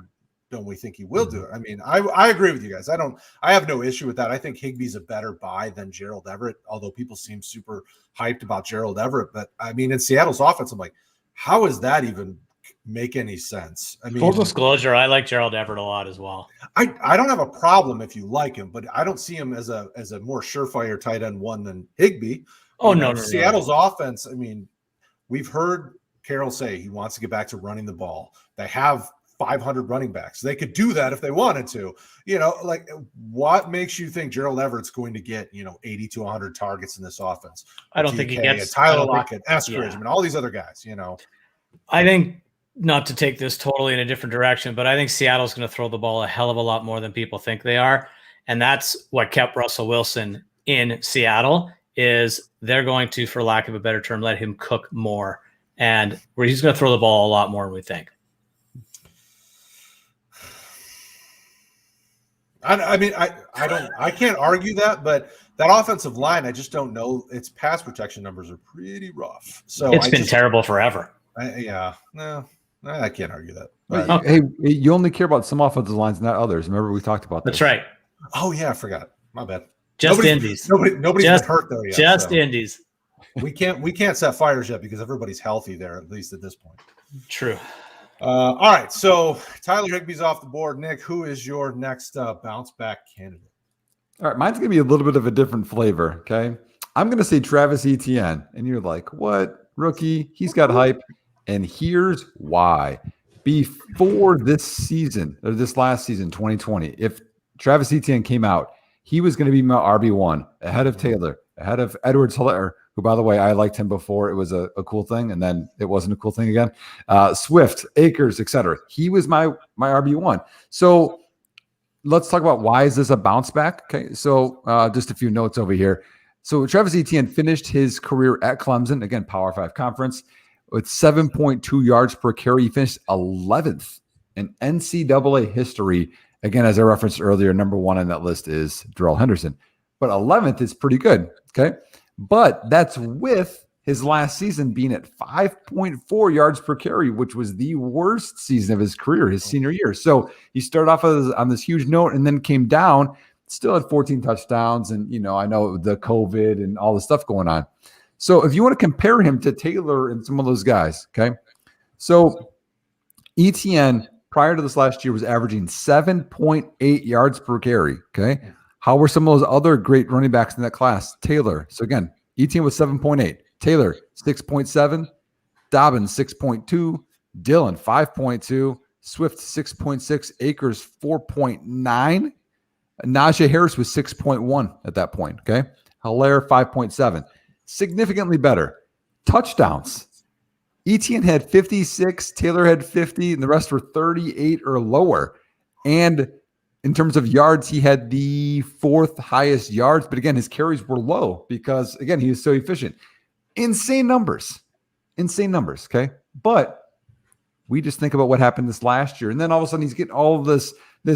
don't we think he will do it? I mean, I agree with you guys. I have no issue with that. I think Higbee's a better buy than Gerald Everett, although people seem super hyped about Gerald Everett. But I mean, in Seattle's offense, I'm like, how does that even make any sense? I mean, full disclosure, I like Gerald Everett a lot as well. I don't have a problem if you like him, but I don't see him as a more surefire tight end 1 than Higbee. Oh, no. Seattle's offense, I mean, we've heard Carroll say he wants to get back to running the ball. They have 500 running backs. They could do that if they wanted to. What makes you think Gerald Everett's going to get, 80 to 100 targets in this offense? I don't think he gets Tyler Lockett, Eskridge, all these other guys, I think, not to take this totally in a different direction, but I think Seattle's going to throw the ball a hell of a lot more than people think they are. And that's what kept Russell Wilson in Seattle. Is they're going to, for lack of a better term, let him cook more, and where he's going to throw the ball a lot more than we think. I can't argue that, but that offensive line, I just don't know. Its pass protection numbers are pretty rough. So it's been terrible forever. I can't argue that. But, hey, you only care about some offensive lines, not others. Remember we talked about this. That's right. Oh yeah, I forgot. My bad. Indies. Nobody's been hurt though yet. Just Indies. We can't set fires yet because everybody's healthy there, at least at this point. True. All right, so Tyler Higbee's off the board. Nick, who is your next bounce back candidate? All right, mine's gonna be a little bit of a different flavor. Okay, I'm gonna say Travis Etienne, and you're like, what rookie? He's got hype, and here's why. Before this season or this last season, 2020, if Travis Etienne came out, he was going to be my RB1 ahead of Taylor, ahead of Edwards-Helaire, who, by the way, I liked him before it was a cool thing, and then it wasn't a cool thing again. Swift, Akers, etc. He was my RB1. So let's talk about why is this a bounce back? Okay, so just a few notes over here. So Travis Etienne finished his career at Clemson, again, Power 5 conference, with 7.2 yards per carry. He finished 11th in NCAA history. Again, as I referenced earlier, number 1 on that list is Darrell Henderson. But 11th is pretty good, okay? But that's with his last season being at 5.4 yards per carry, which was the worst season of his career, his senior year. So he started off on this huge note and then came down, still had 14 touchdowns. And, I know the COVID and all the stuff going on. So if you want to compare him to Taylor and some of those guys, okay? So Etienne, prior to this last year, was averaging 7.8 yards per carry, okay? How were some of those other great running backs in that class? Taylor. So again, Etienne was 7.8. Taylor, 6.7. Dobbins, 6.2. Dillon, 5.2. Swift, 6.6. Akers, 4.9. Najee Harris was 6.1 at that point, okay? Helaire, 5.7. Significantly better. Touchdowns. Etienne had 56, Taylor had 50, and the rest were 38 or lower. And in terms of yards, he had the 4th highest yards. But again, his carries were low because, again, he was so efficient. Insane numbers. Okay. But we just think about what happened this last year. And then all of a sudden he's getting all of this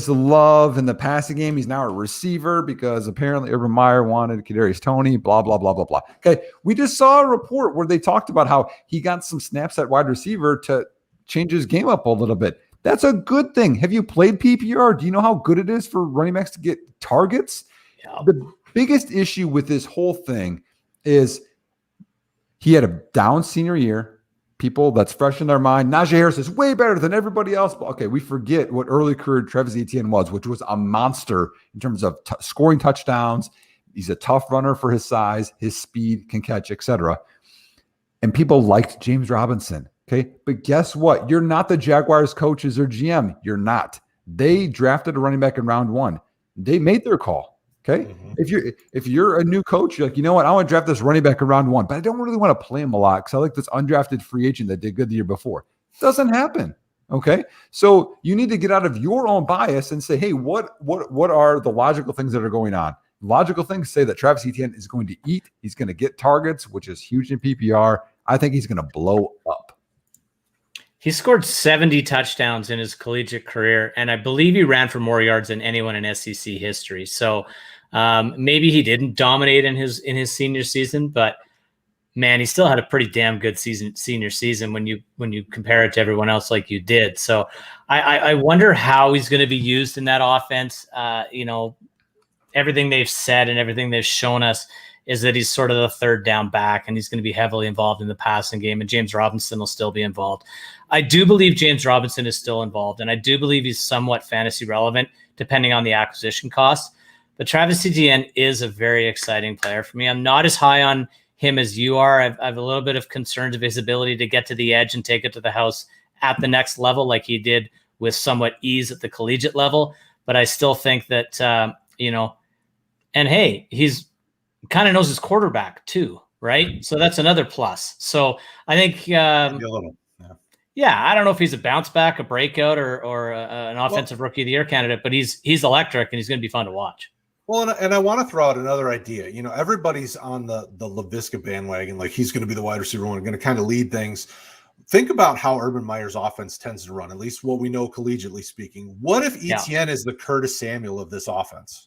love in the passing game. He's now a receiver because apparently Urban Meyer wanted Kadarius Toney, blah, blah, blah, blah, blah. Okay. We just saw a report where they talked about how he got some snaps at wide receiver to change his game up a little bit. That's a good thing. Have you played PPR? Do you know how good it is for running backs to get targets? Yeah. The biggest issue with this whole thing is he had a down senior year. People that's fresh in their mind. Najee Harris is way better than everybody else. But okay, we forget what early career Travis Etienne was, which was a monster in terms of scoring touchdowns. He's a tough runner for his size, his speed, can catch, etc. And people liked James Robinson. Okay, but guess what? You're not the Jaguars coaches or GM. You're not. They drafted a running back in round 1. They made their call. Okay. Mm-hmm. If you're a new coach, you're like, you know what? I want to draft this running back in round 1, but I don't really want to play him a lot because I like this undrafted free agent that did good the year before. Doesn't happen. Okay. So you need to get out of your own bias and say, hey, what are the logical things that are going on? Logical things say that Travis Etienne is going to eat. He's going to get targets, which is huge in PPR. I think he's going to blow up. He scored 70 touchdowns in his collegiate career, and I believe he ran for more yards than anyone in SEC history. So maybe he didn't dominate in his senior season, but man, he still had a pretty damn good senior season when you compare it to everyone else like you did. So I wonder how he's going to be used in that offense. Everything they've said and everything they've shown us is that he's sort of the third down back, and he's going to be heavily involved in the passing game, and James Robinson will still be involved. I do believe James Robinson is still involved, and I do believe he's somewhat fantasy relevant depending on the acquisition cost. But Travis Etienne is a very exciting player for me. I'm not as high on him as you are. I have a little bit of concerns of his ability to get to the edge and take it to the house at the next level like he did with somewhat ease at the collegiate level. But I still think that, and hey, he's kind of knows his quarterback too, right? So that's another plus. So I think I don't know if he's a bounce back, a breakout, or an offensive rookie of the year candidate, but he's electric and he's going to be fun to watch. Well, and I want to throw out another idea. Everybody's on the Laviska bandwagon, like he's going to be the wide receiver one, going to kind of lead things. Think about how Urban Meyer's offense tends to run, at least what we know collegiately speaking. What if Etienne is the Curtis Samuel of this offense?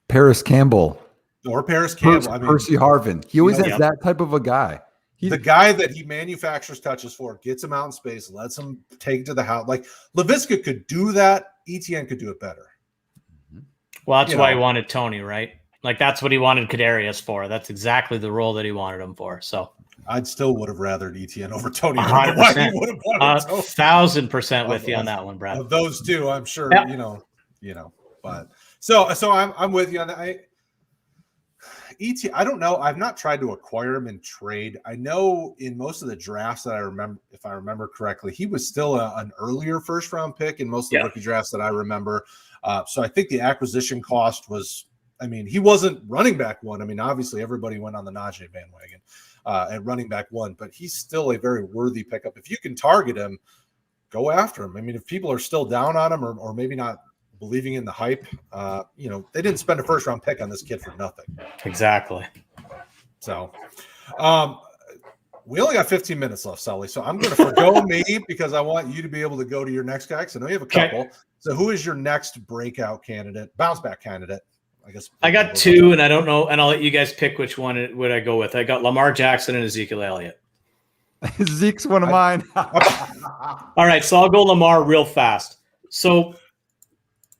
Paris Campbell. Or Paris Campbell. Percy Harvin. He always has that type of a guy. The guy that he manufactures touches for, gets him out in space, lets him take to the house. Like Laviska could do that. Etienne could do it better. Well, that's why he wanted Toney, right? Like that's what he wanted Kadarius for. That's exactly the role that he wanted him for. So I'd still would have rathered Etienne over Toney. 100%. 1,000% with you on that one, Brad. Of those two, I'm sure. But so I'm with you on that. Etienne, I don't know. I've not tried to acquire him in trade. I know in most of the drafts that I remember, if I remember correctly, he was still an earlier first round pick in most of the rookie drafts that I remember. So I think the acquisition cost was, he wasn't running back one. Obviously everybody went on the Najee bandwagon at running back one, but he's still a very worthy pickup. If you can target him, go after him. If people are still down on him or maybe not believing in the hype, they didn't spend a first round pick on this kid for nothing. Exactly. So we only got 15 minutes left, Sully. So I'm going to forgo me because I want you to be able to go to your next guy. Because I know you have a couple. Okay. So who is your next breakout candidate, bounce back candidate? I guess I got two, and I don't know, and I'll let you guys pick which one would I go with. I got Lamar Jackson and Ezekiel Elliott. Zeke's one of mine. All right, so I'll go Lamar real fast. So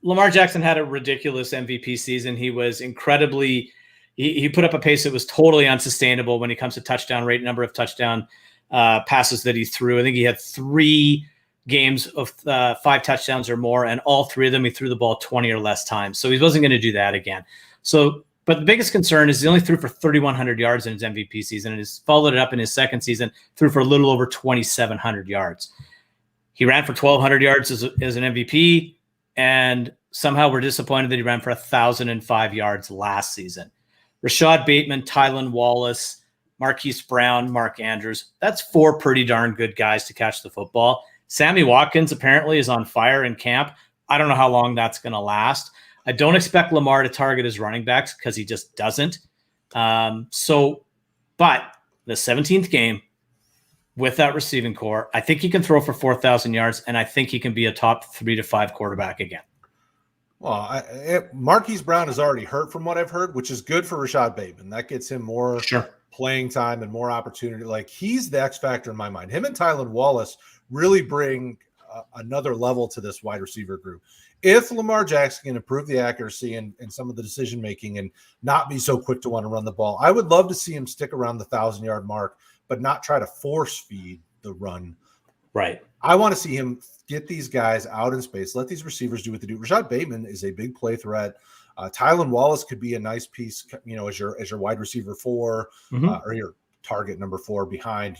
Lamar Jackson had a ridiculous MVP season. He was incredibly he put up a pace that was totally unsustainable when it comes to touchdown rate, number of touchdown passes that he threw. I think he had 3 games of 5 touchdowns or more, and all 3 of them he threw the ball 20 or less times. So he wasn't going to do that again. So, but the biggest concern is he only threw for 3,100 yards in his MVP season, and he's followed it up in his second season, threw for a little over 2,700 yards. He ran for 1,200 yards as an MVP, and somehow we're disappointed that he ran for 1,005 yards last season. Rashad Bateman, Tylan Wallace, Marquise Brown, Mark Andrews. That's 4 pretty darn good guys to catch the football. Sammy Watkins apparently is on fire in camp. I don't know how long that's going to last. I don't expect Lamar to target his running backs because he just doesn't. But the 17th game with that receiving core, I think he can throw for 4,000 yards, and I think he can be a top 3 to 5 quarterback again. Well, Marquise Brown is already hurt from what I've heard, which is good for Rashad Bateman. That gets him more playing time and more opportunity. Like, he's the X factor in my mind. Him and Tylan Wallace really bring another level to this wide receiver group. If Lamar Jackson can improve the accuracy and some of the decision making and not be so quick to want to run the ball, I would love to see him stick around the 1,000-yard mark, but not try to force feed the run. Right. I want to see him get these guys out in space, let these receivers do what they do. Rashad Bateman is a big play threat. Tylan Wallace could be a nice piece, as your wide receiver 4 or your target number 4 behind,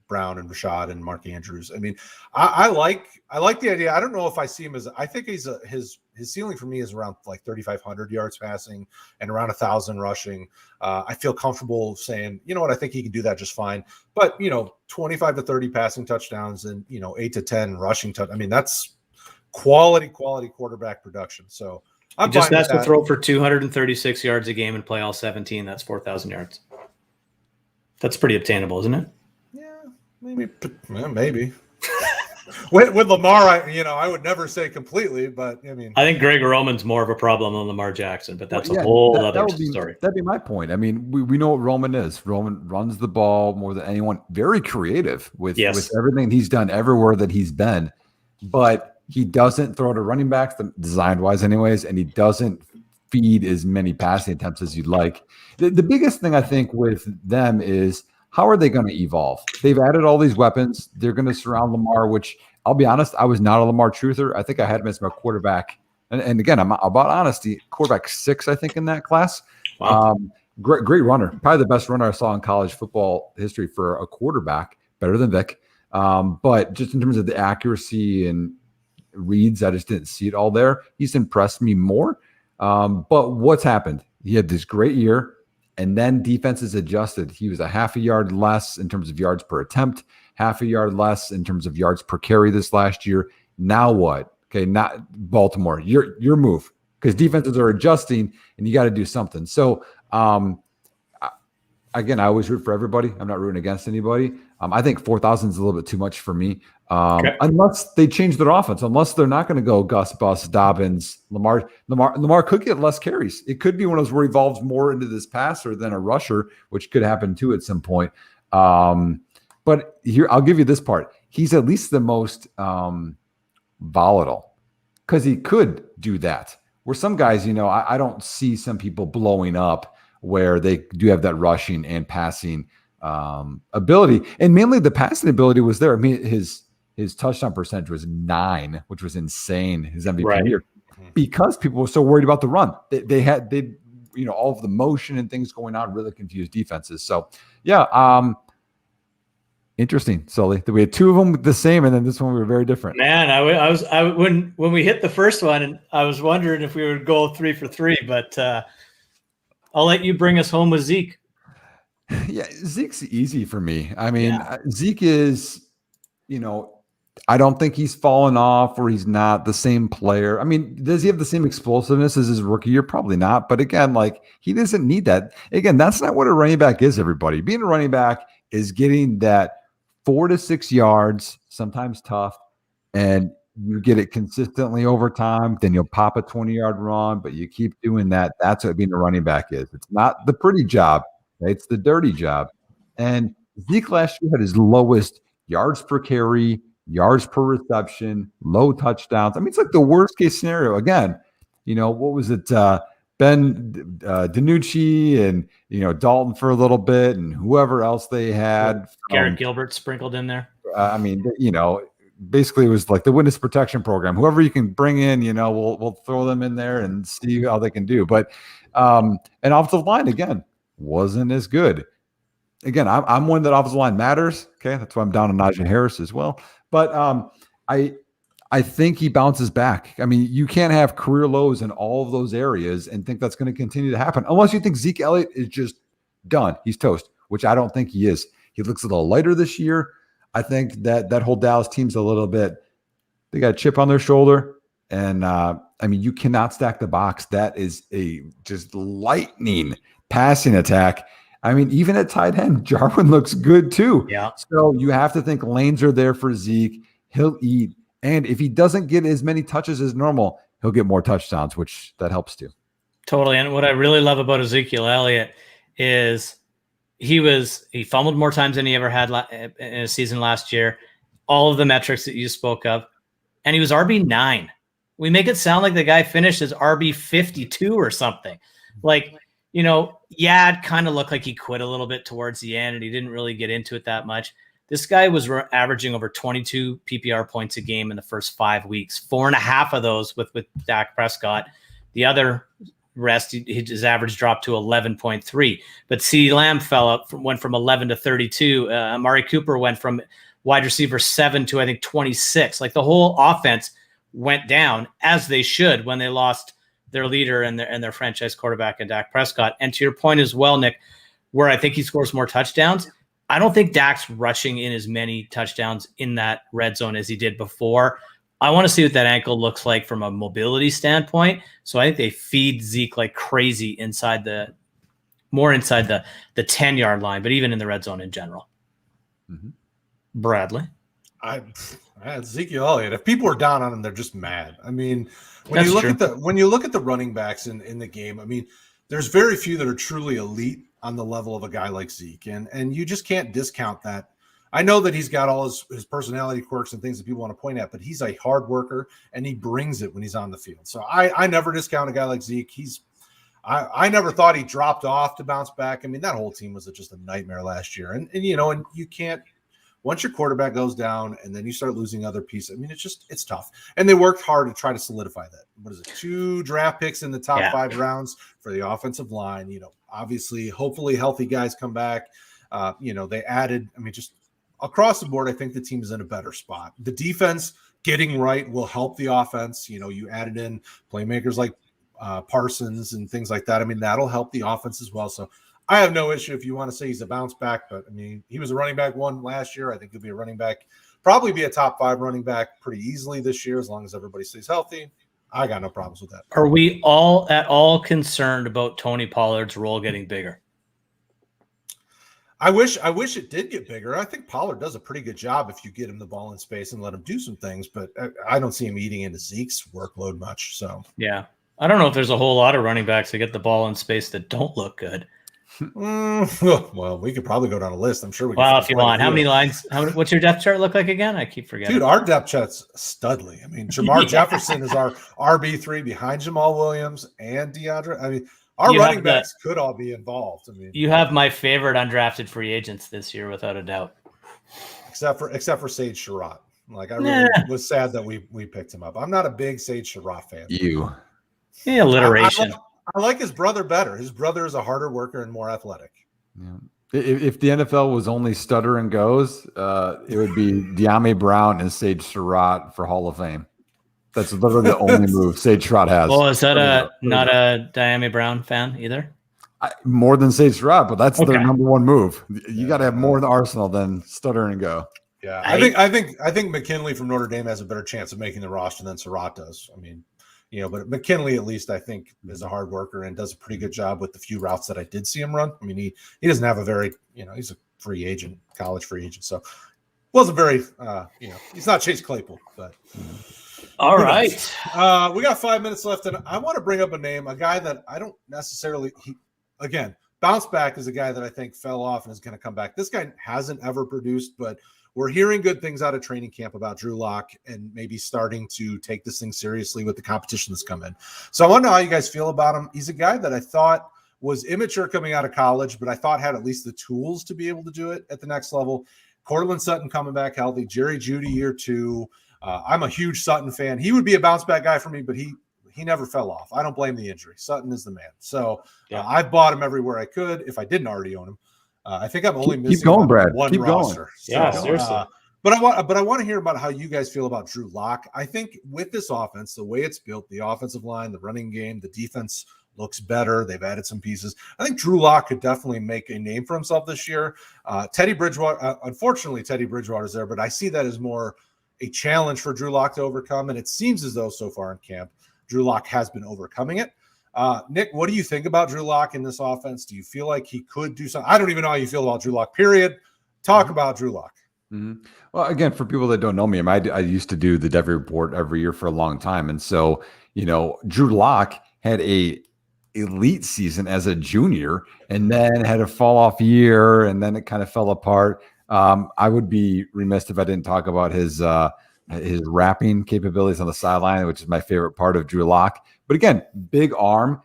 Brown and Rashad and Mark Andrews. I mean, I like the idea. I don't know if I see him as, I think his ceiling for me is around like 3,500 yards passing and around 1,000 rushing. I feel comfortable saying, I think he can do that just fine. But, 25 to 30 passing touchdowns and, 8 to 10 rushing touchdowns. I mean, that's quality quarterback production. So he just has to throw for 236 yards a game and play all 17. That's 4,000 yards. That's pretty obtainable, isn't it? Maybe. with Lamar, I would never say completely, but I mean, I think Greg Roman's more of a problem than Lamar Jackson, but that's a whole other story. That'd be my point. I mean, we know what Roman is. Roman runs the ball more than anyone. Very creative with everything he's done everywhere that he's been, but he doesn't throw to running backs, designed wise, anyways, and he doesn't feed as many passing attempts as you'd like. The biggest thing I think with them is, how are they going to evolve? They've added all these weapons. They're going to surround Lamar, which I'll be honest, I was not a Lamar truther. I think I had him as my quarterback. And again, I'm about honesty, quarterback 6, I think, in that class. Wow. Great runner. Probably the best runner I saw in college football history for a quarterback, better than Vic. But just in terms of the accuracy and reads, I just didn't see it all there. He's impressed me more. But what's happened? He had this great year. And then defenses adjusted. He was a half a yard less in terms of yards per attempt, half a yard less in terms of yards per carry this last year. Now what? Okay, not Baltimore. Your move, because defenses are adjusting and you got to do something. So, again, I always root for everybody. I'm not rooting against anybody. I think 4,000 is a little bit too much for me. Unless they change their offense, unless they're not going to go Gus Bus, Dobbins, Lamar could get less carries. It could be one of those where he evolves more into this passer than a rusher, which could happen too at some point. But here, I'll give you this part. He's at least the most volatile because he could do that. Where some guys, I don't see some people blowing up where they do have that rushing and passing ability. And mainly the passing ability was there. I mean, his touchdown percentage was 9, which was insane. His MVP year, because people were so worried about the run. They had all of the motion and things going on really confused defenses. So yeah, interesting, Sully. We had 2 of them the same, and then this one we were very different. Man, I was when we hit the first one, and I was wondering if we would go 3 for 3, but I'll let you bring us home with Zeke. Yeah, Zeke's easy for me. I mean, Zeke is, I don't think he's fallen off or he's not the same player. I mean, does he have the same explosiveness as his rookie year? Probably not. But again, he doesn't need that. Again, that's not what a running back is, everybody. Being a running back is getting that 4 to 6 yards, sometimes tough, and you get it consistently over time. Then you'll pop a 20-yard run, but you keep doing that. That's what being a running back is. It's not the pretty job. It's the dirty job. And Zeke last year had his lowest yards per carry, yards per reception, low touchdowns. I mean, it's like the worst case scenario. Again, what was it? Ben DiNucci and, Dalton for a little bit and whoever else they had. Garrett Gilbert sprinkled in there. Basically it was like the witness protection program. Whoever you can bring in, we'll throw them in there and see how they can do. But and offensive line, again, wasn't as good. Again, I'm one that offensive line matters. Okay, that's why I'm down on Najee Harris as well. But I think he bounces back. I mean, you can't have career lows in all of those areas and think that's going to continue to happen unless you think Zeke Elliott is just done. He's toast. which I don't think he is. He looks a little lighter this year. I think that whole Dallas team's a little bit, they got a chip on their shoulder. And you cannot stack the box. That is a just lightning passing attack. Even at tight end, Jarwin looks good too. Yeah. So you have to think lanes are there for Zeke. He'll eat. And if he doesn't get as many touches as normal, he'll get more touchdowns, which that helps too. Totally. And what I really love about Ezekiel Elliott is he fumbled more times than he ever had in a season last year. All of the metrics that you spoke of. And he was RB9. We make it sound like the guy finished as RB 52 or something. It kind of looked like he quit a little bit towards the end and he didn't really get into it that much. This guy was averaging over 22 PPR points a game in the first 5 weeks, 4.5 of those with Dak Prescott. The other rest, his average dropped to 11.3. But CeeDee Lamb went from 11 to 32. Amari Cooper went from wide receiver 7 to, I think, 26. Like the whole offense went down, as they should, when they lost their leader and their franchise quarterback in Dak Prescott. And to your point as well, Nick, where I think he scores more touchdowns, I don't think Dak's rushing in as many touchdowns in that red zone as he did before. I want to see what that ankle looks like from a mobility standpoint. So I think they feed Zeke like crazy inside the 10-yard line, but even in the red zone in general. Mm-hmm. Bradley. Ezekiel Elliott. If people are down on him, they're just mad. When That's you look true. at the running backs in the game, there's very few that are truly elite on the level of a guy like Zeke, and you just can't discount that. I know that he's got all his personality quirks and things that people want to point at, but he's a hard worker and he brings it when he's on the field. So I never discount a guy like Zeke. I never thought he dropped off to bounce back. That whole team was just a nightmare last year, and you can't. Once your quarterback goes down and then you start losing other pieces, it's tough. And they worked hard to try to solidify that. What is it? 2 draft picks in the top 5 rounds for the offensive line. Obviously, hopefully healthy guys come back. They added, just across the board, I think the team is in a better spot. The defense getting right will help the offense. You added in playmakers like Parsons and things like that. That'll help the offense as well. So I have no issue if you want to say he's a bounce back, but he was a running back 1 last year. I think he'll be a running back, probably be a top 5 running back pretty easily this year, as long as everybody stays healthy. I got no problems with that. Are we all at all concerned about Tony Pollard's role getting bigger? I wish it did get bigger. I think Pollard does a pretty good job if you get him the ball in space and let him do some things, but I don't see him eating into Zeke's workload much. So yeah, I don't know if there's a whole lot of running backs that get the ball in space that don't look good. Well, we could probably go down a list. I'm sure we can. Well, if you want. How many lines? What's your depth chart look like again? I keep forgetting. Dude, our depth chart's studly. Jamar Jefferson is our RB3 behind Jamal Williams and DeAndre. Our running backs could all be involved. You have my favorite undrafted free agents this year, without a doubt. Except for Sage Surratt. I really was sad that we picked him up. I'm not a big Sage Surratt fan. Alliteration. I like his brother better. His brother is a harder worker and more athletic. Yeah. If the NFL was only stutter and goes, it would be De'Ami Brown and Sage Surratt for Hall of Fame. That's literally the only move Sage Surratt has. Well, is that not a De'Ami Brown fan either? More than Sage Surratt, but that's their number one move. You got to have more in the arsenal than stutter and go. Yeah, I think McKinley from Notre Dame has a better chance of making the roster than Surratt does. But McKinley, at least, I think, is a hard worker and does a pretty good job with the few routes that I did see him run. He doesn't have a very, he's a free agent, college free agent. So wasn't very, he's not Chase Claypool. But all right. We got 5 minutes left. And I want to bring up a guy that I don't necessarily, bounce back is a guy that I think fell off and is going to come back. This guy hasn't ever produced, but we're hearing good things out of training camp about Drew Lock and maybe starting to take this thing seriously with the competition that's come in. So I want to know how you guys feel about him. He's a guy that I thought was immature coming out of college, but I thought had at least the tools to be able to do it at the next level. Cortland Sutton coming back healthy. Jerry Jeudy year 2. I'm a huge Sutton fan. He would be a bounce back guy for me, but he never fell off. I don't blame the injury. Sutton is the man. So I've bought him everywhere I could if I didn't already own him. I think I'm only missing one roster. Yeah, seriously. But I want to hear about how you guys feel about Drew Lock. I think with this offense, the way it's built, the offensive line, the running game, the defense looks better. They've added some pieces. I think Drew Lock could definitely make a name for himself this year. Teddy Bridgewater, unfortunately, Teddy Bridgewater's there, but I see that as more a challenge for Drew Lock to overcome. And it seems as though so far in camp, Drew Lock has been overcoming it. Nick, what do you think about Drew Lock in this offense? Do you feel like he could do something? I don't even know how you feel about Drew Lock, period. Talk about Drew Lock. Mm-hmm. Well, again, for people that don't know me, I used to do the Devy Report every year for a long time. And so, Drew Lock had a elite season as a junior and then had a fall off year, and then it kind of fell apart. I would be remiss if I didn't talk about his rapping capabilities on the sideline, which is my favorite part of Drew Lock. But again, big arm,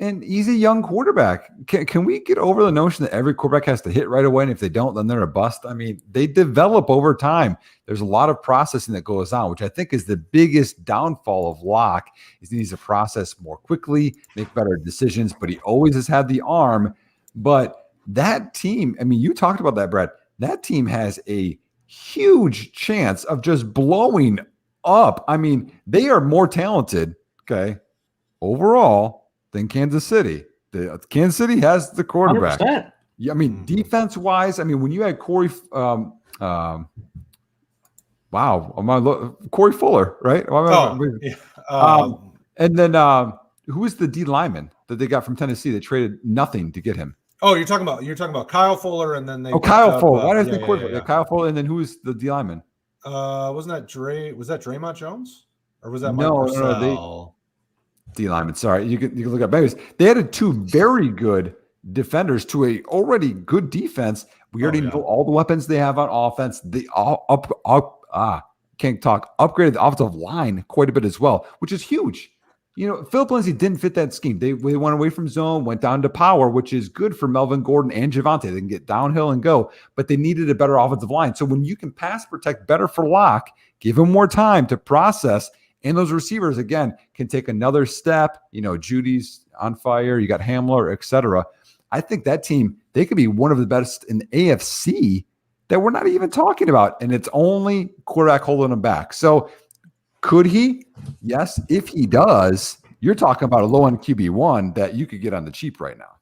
and he's a young quarterback. Can we get over the notion that every quarterback has to hit right away, and if they don't, then they're a bust? I mean, they develop over time. There's a lot of processing that goes on, which I think is the biggest downfall of Lock, is he needs to process more quickly, make better decisions, but he always has had the arm. But that team, I mean, you talked about that, Brett. That team has a huge chance of just blowing up. I mean, they are more talented, okay, overall than Kansas City. Kansas City has the quarterback. 100%. Yeah, I mean, defense-wise, I mean, when you had Corey Fuller, right? And then who is the D lineman that they got from Tennessee? They traded nothing to get him. Oh, you're talking about Kyle Fuller, and then they Kyle Fuller. Why did I think Corey Fuller? Kyle Fuller, and then who is the D lineman? Wasn't that Dre? Was that Draymond Jones, or was that Mike Purcell? D lineman. Sorry, you can look up. Anyways, they added two very good defenders to a already good defense. We already know all the weapons they have on offense. They upgraded the offensive line quite a bit as well, which is huge. Philip Lindsay didn't fit that scheme. They went away from zone, went down to power, which is good for Melvin Gordon and Javonte. They can get downhill and go, but they needed a better offensive line. So when you can pass protect better for Lock, give him more time to process, and those receivers, again, can take another step. Judy's on fire. You got Hamler, etc. I think that team, they could be one of the best in the AFC that we're not even talking about, and it's only quarterback holding them back. So could he? Yes. If he does, you're talking about a low-end QB1 that you could get on the cheap right now.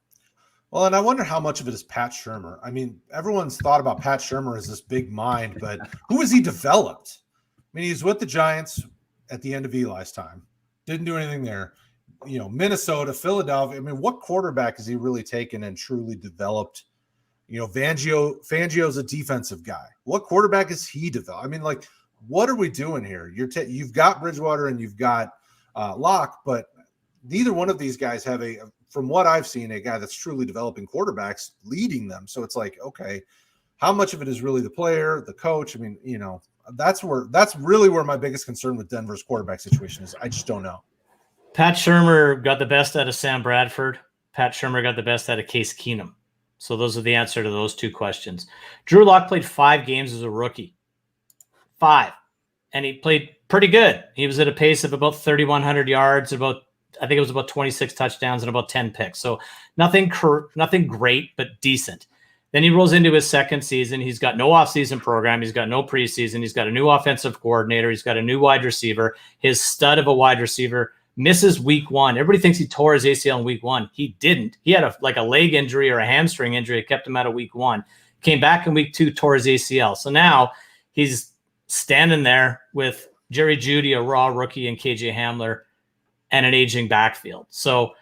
Well, and I wonder how much of it is Pat Shurmur. I mean, everyone's thought about Pat Shurmur as this big mind, but who has he developed? I mean, he's with the Giants at the end of Eli's time. Didn't do anything there. Minnesota, Philadelphia. I mean, what quarterback has he really taken and truly developed? Fangio's a defensive guy. What quarterback has he developed? I mean, what are we doing here? You've got Bridgewater and you've got Locke, but neither one of these guys have from what I've seen, a guy that's truly developing quarterbacks leading them. So it's okay, how much of it is really the player, the coach? I mean, that's really where my biggest concern with Denver's quarterback situation is. I just don't know. Pat Shurmur got the best out of Sam Bradford. Pat Shurmur got the best out of Case Keenum. So those are the answer to those two questions. Drew Lock played 5 games as a rookie. 5. And he played pretty good. He was at a pace of about 3,100 yards, I think it was about 26 touchdowns and about 10 picks. So nothing great, but decent. Then he rolls into his second season. He's got no offseason program. He's got no preseason. He's got a new offensive coordinator. He's got a new wide receiver. His stud of a wide receiver misses week 1. Everybody thinks he tore his ACL in week 1. He didn't. He had a leg injury or a hamstring injury that kept him out of week 1. Came back in week 2, tore his ACL. So now he's standing there with Jerry Jeudy, a raw rookie, and KJ Hamler, and an aging backfield. So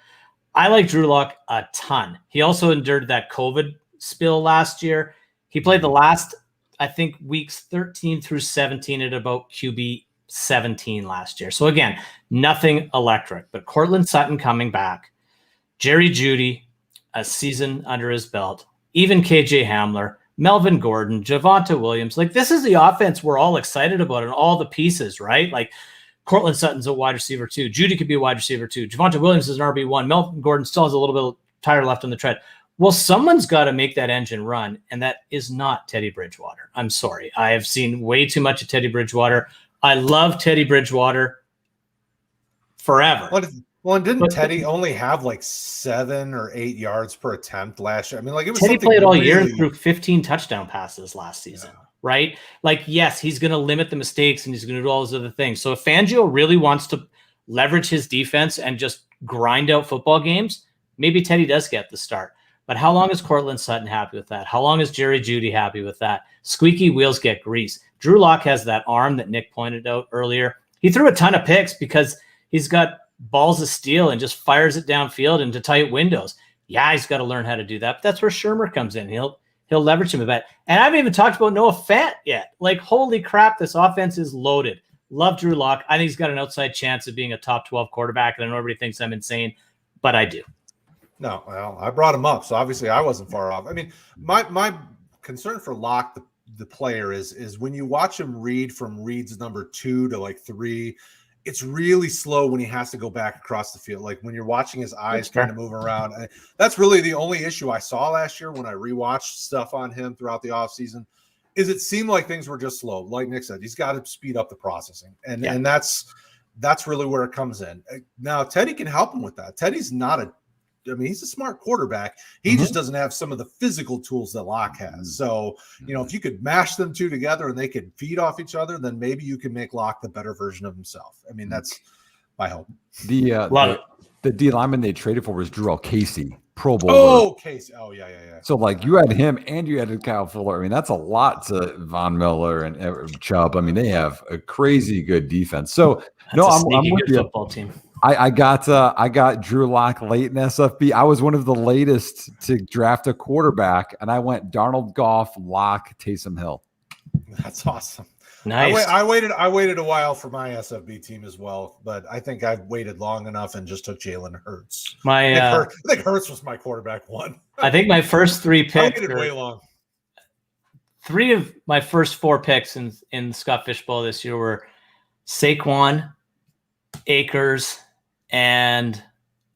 I like Drew Lock a ton. He also endured that COVID spill last year. He played the last, I think, weeks 13 through 17 at about QB 17 last year. So again, nothing electric, but Cortland Sutton coming back, Jerry Jeudy, a season under his belt, even KJ Hamler, Melvin Gordon, Javonte Williams. This is the offense we're all excited about and all the pieces, right? Cortland Sutton's a wide receiver too. Jeudy could be a wide receiver too. Javonte Williams is an RB1. Melvin Gordon still has a little bit of tire left on the tread. Well, someone's got to make that engine run, and that is not Teddy Bridgewater. I'm sorry. I have seen way too much of Teddy Bridgewater. I love Teddy Bridgewater forever. Well, and didn't Teddy only have 7 or 8 yards per attempt last year? I mean, it was Teddy played all year and threw 15 touchdown passes last season, right? Yes, he's going to limit the mistakes and he's going to do all those other things. So if Fangio really wants to leverage his defense and just grind out football games, maybe Teddy does get the start. But how long is Cortland Sutton happy with that? How long is Jerry Jeudy happy with that? Squeaky wheels get grease. Drew Lock has that arm that Nick pointed out earlier. He threw a ton of picks because he's got balls of steel and just fires it downfield into tight windows. Yeah, he's got to learn how to do that. But that's where Shermer comes in. He'll leverage him a bit. And I haven't even talked about Noah Fant yet. Like, holy crap, this offense is loaded. Love Drew Lock. I think he's got an outside chance of being a top 12 quarterback, and I know everybody thinks I'm insane, but I do. No, well, I brought him up, so obviously I wasn't far off. I mean, my concern for Locke, the player, is when you watch him read from reads number 2 to like 3, it's really slow when he has to go back across the field. Like when you're watching his eyes kind of move around. That's really the only issue I saw last year when I rewatched stuff on him throughout the offseason, is it seemed like things were just slow. Like Nick said, he's got to speed up the processing. And that's really where it comes in. Now, Teddy can help him with that. Teddy's he's a smart quarterback. He just doesn't have some of the physical tools that Locke has. So, if you could mash them two together and they could feed off each other, then maybe you can make Locke the better version of himself. I mean, that's my hope. The D lineman they traded for was Drew Casey, Pro Bowler. Oh, Casey. Oh, yeah. So, like, you had him and you had Kyle Fuller. I mean, that's a lot to Von Miller and Chubb. I mean, they have a crazy good defense. So, I'm with you. Football team. I got Drew Lock late in SFB. I was one of the latest to draft a quarterback, and I went Darnold, Goff, Lock, Taysom Hill. That's awesome. Nice. I waited a while for my SFB team as well, but I think I waited long enough and just took Jalen Hurts. I think Hurts was my quarterback one. I think my first 3 picks. I waited way long. 3 of my first 4 picks in the Scott Fish Bowl this year were Saquon, Akers, and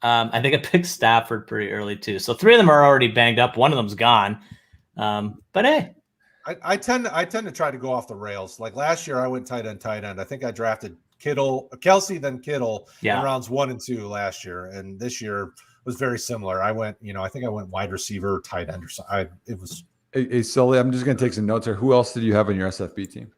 I think I picked Stafford pretty early too. So 3 of them are already banged up. One of them's gone. But hey, I tend to try to go off the rails. Like last year, I went tight end. I think I drafted Kelsey, then Kittle in rounds 1 and 2 last year, and this year was very similar. I went, I think I went wide receiver, tight end, or something. It was. Hey, Sully, I'm just going to take some notes here. Who else did you have on your SFB team?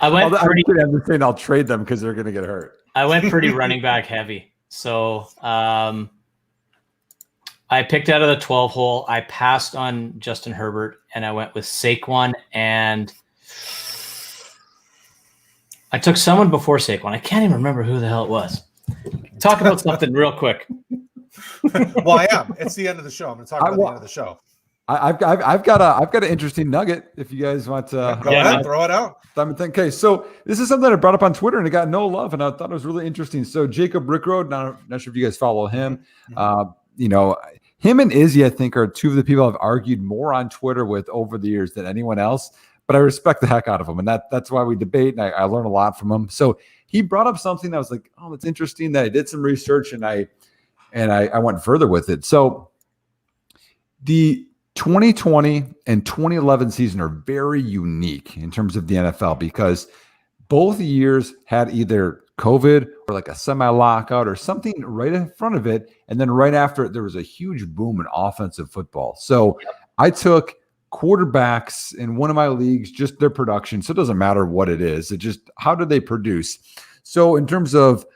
I'm just saying I'll trade them because they're going to get hurt. I went pretty running back heavy. So I picked out of the 12 hole. I passed on Justin Herbert, and I went with Saquon, and I took someone before Saquon. I can't even remember who the hell it was. Talk about something real quick. Well, I am. It's the end of the show. I'm going to talk about the end of the show. I've got an interesting nugget if you guys want to go ahead, throw it out. Okay, so this is something I brought up on Twitter and it got no love, and I thought it was really interesting. So Jacob Rickroad, not sure if you guys follow him. Him and Izzy, I think, are 2 of the people I've argued more on Twitter with over the years than anyone else. But I respect the heck out of him, and that's why we debate, and I learn a lot from him. So he brought up something that was like, oh, it's interesting, that I did some research and I went further with it. So the 2020 and 2011 season are very unique in terms of the NFL because both years had either COVID or like a semi-lockout or something right in front of it. And then right after it, there was a huge boom in offensive football. So I took quarterbacks in one of my leagues, just their production. So it doesn't matter what it is. It just, how do they produce? So in terms of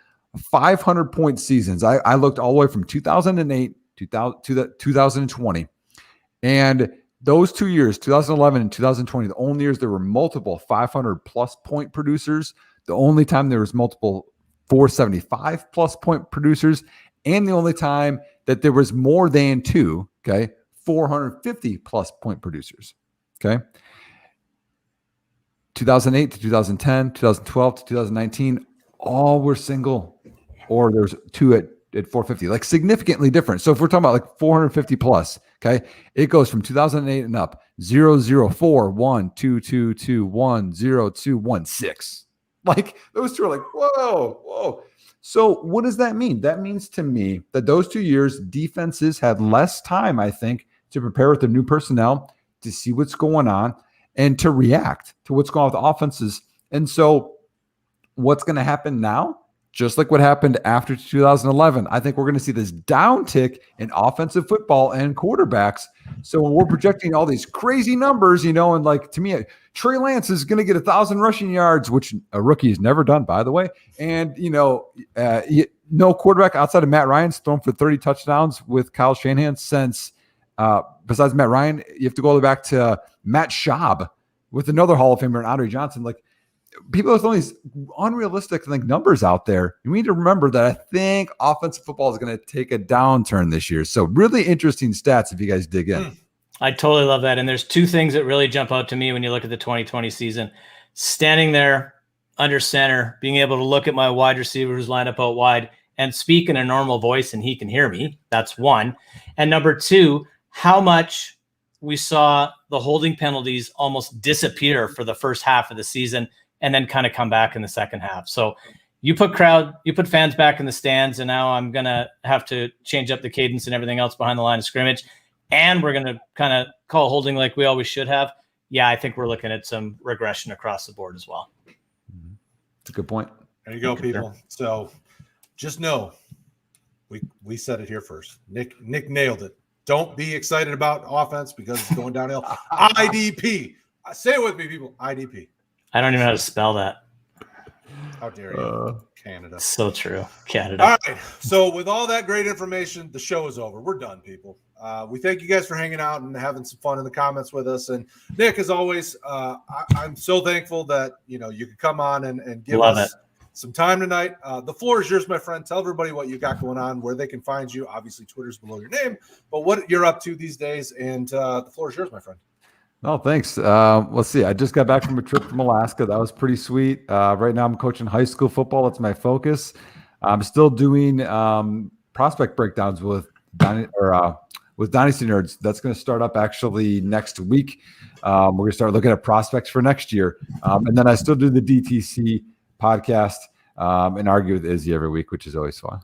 500-point seasons, I looked all the way from 2008 to 2020. And those 2 years, 2011 and 2020, the only years there were multiple 500-plus point producers, the only time there was multiple 475-plus point producers, and the only time that there was more than 2, 450-plus point producers, 2008 to 2010, 2012 to 2019, all were single, or there's 2 at 450, like significantly different. So if we're talking about like 450 plus, it goes from 2008 and up 004 1 2 2 2 1 0 2 1 6. Like those 2 are like whoa. So what does that mean? That means to me that those 2 years defenses had less time, I think, to prepare with their new personnel, to see what's going on, and to react to what's going on with the offenses. And so what's going to happen now just like what happened after 2011. I think we're going to see this downtick in offensive football and quarterbacks. So when we're projecting all these crazy numbers, and like to me, Trey Lance is going to get 1,000 rushing yards, which a rookie has never done, by the way. And, no quarterback outside of Matt Ryan's thrown for 30 touchdowns with Kyle Shanahan since, besides Matt Ryan, you have to go back to Matt Schaub with another Hall of Famer and Andre Johnson. Like, people are throwing these unrealistic numbers out there. You need to remember that I think offensive football is going to take a downturn this year. So really interesting stats if you guys dig in. I totally love that. And there's two things that really jump out to me when you look at the 2020 season. Standing there under center, being able to look at my wide receiver who's lined up out wide and speak in a normal voice and he can hear me. That's one. And number two, how much we saw the holding penalties almost disappear for the first half of the season and then kind of come back in the second half. So you put fans back in the stands, and now I'm going to have to change up the cadence and everything else behind the line of scrimmage. And we're going to kind of call holding like we always should have. Yeah, I think we're looking at some regression across the board as well. It's a good point. There you go, people. So just know we said it here first. Nick nailed it. Don't be excited about offense because it's going downhill. IDP. Say it with me, people. IDP. I don't even know how to spell that. How dare you? Canada. So true. Canada. All right. So with all that great information, the show is over. We're done, people. We thank you guys for hanging out and having some fun in the comments with us. And Nick, as always, I'm so thankful that you could come on and give us some time tonight. The floor is yours, my friend. Tell everybody what you got going on, where they can find you. Obviously, Twitter's below your name, but what you're up to these days. And the floor is yours, my friend. Oh, thanks. Let's see. I just got back from a trip from Alaska. That was pretty sweet. Right now I'm coaching high school football. That's my focus. I'm still doing prospect breakdowns with Dynasty Nerds. That's going to start up actually next week. We're going to start looking at prospects for next year. And then I still do the DTC podcast and argue with Izzy every week, which is always fun.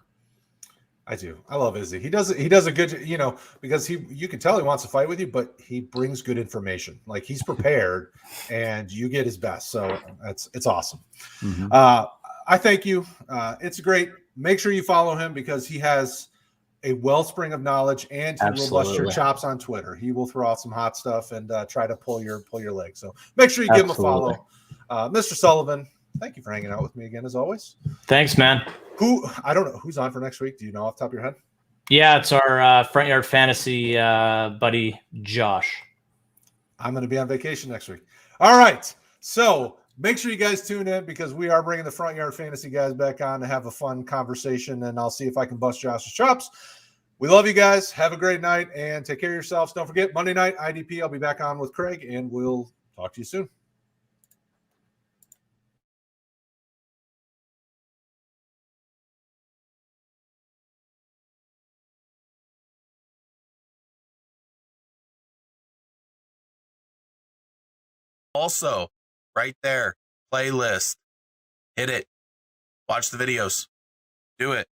I do. I love Izzy. He does a good, because you can tell he wants to fight with you, but he brings good information. Like, he's prepared and you get his best. So it's awesome. Mm-hmm. I thank you. It's great. Make sure you follow him because he has a wellspring of knowledge and he will bust your chops on Twitter. He will throw out some hot stuff and try to pull your leg. So make sure you give him a follow. Mr. Sullivan, thank you for hanging out with me again, as always. Thanks, man. I don't know who's on for next week. Do you know off the top of your head? Yeah, it's our front yard fantasy buddy, Josh. I'm going to be on vacation next week. All right. So make sure you guys tune in because we are bringing the front yard fantasy guys back on to have a fun conversation, and I'll see if I can bust Josh's chops. We love you guys. Have a great night and take care of yourselves. Don't forget, Monday night, IDP. I'll be back on with Craig, and we'll talk to you soon. Also, right there, playlist. Hit it. Watch the videos. Do it.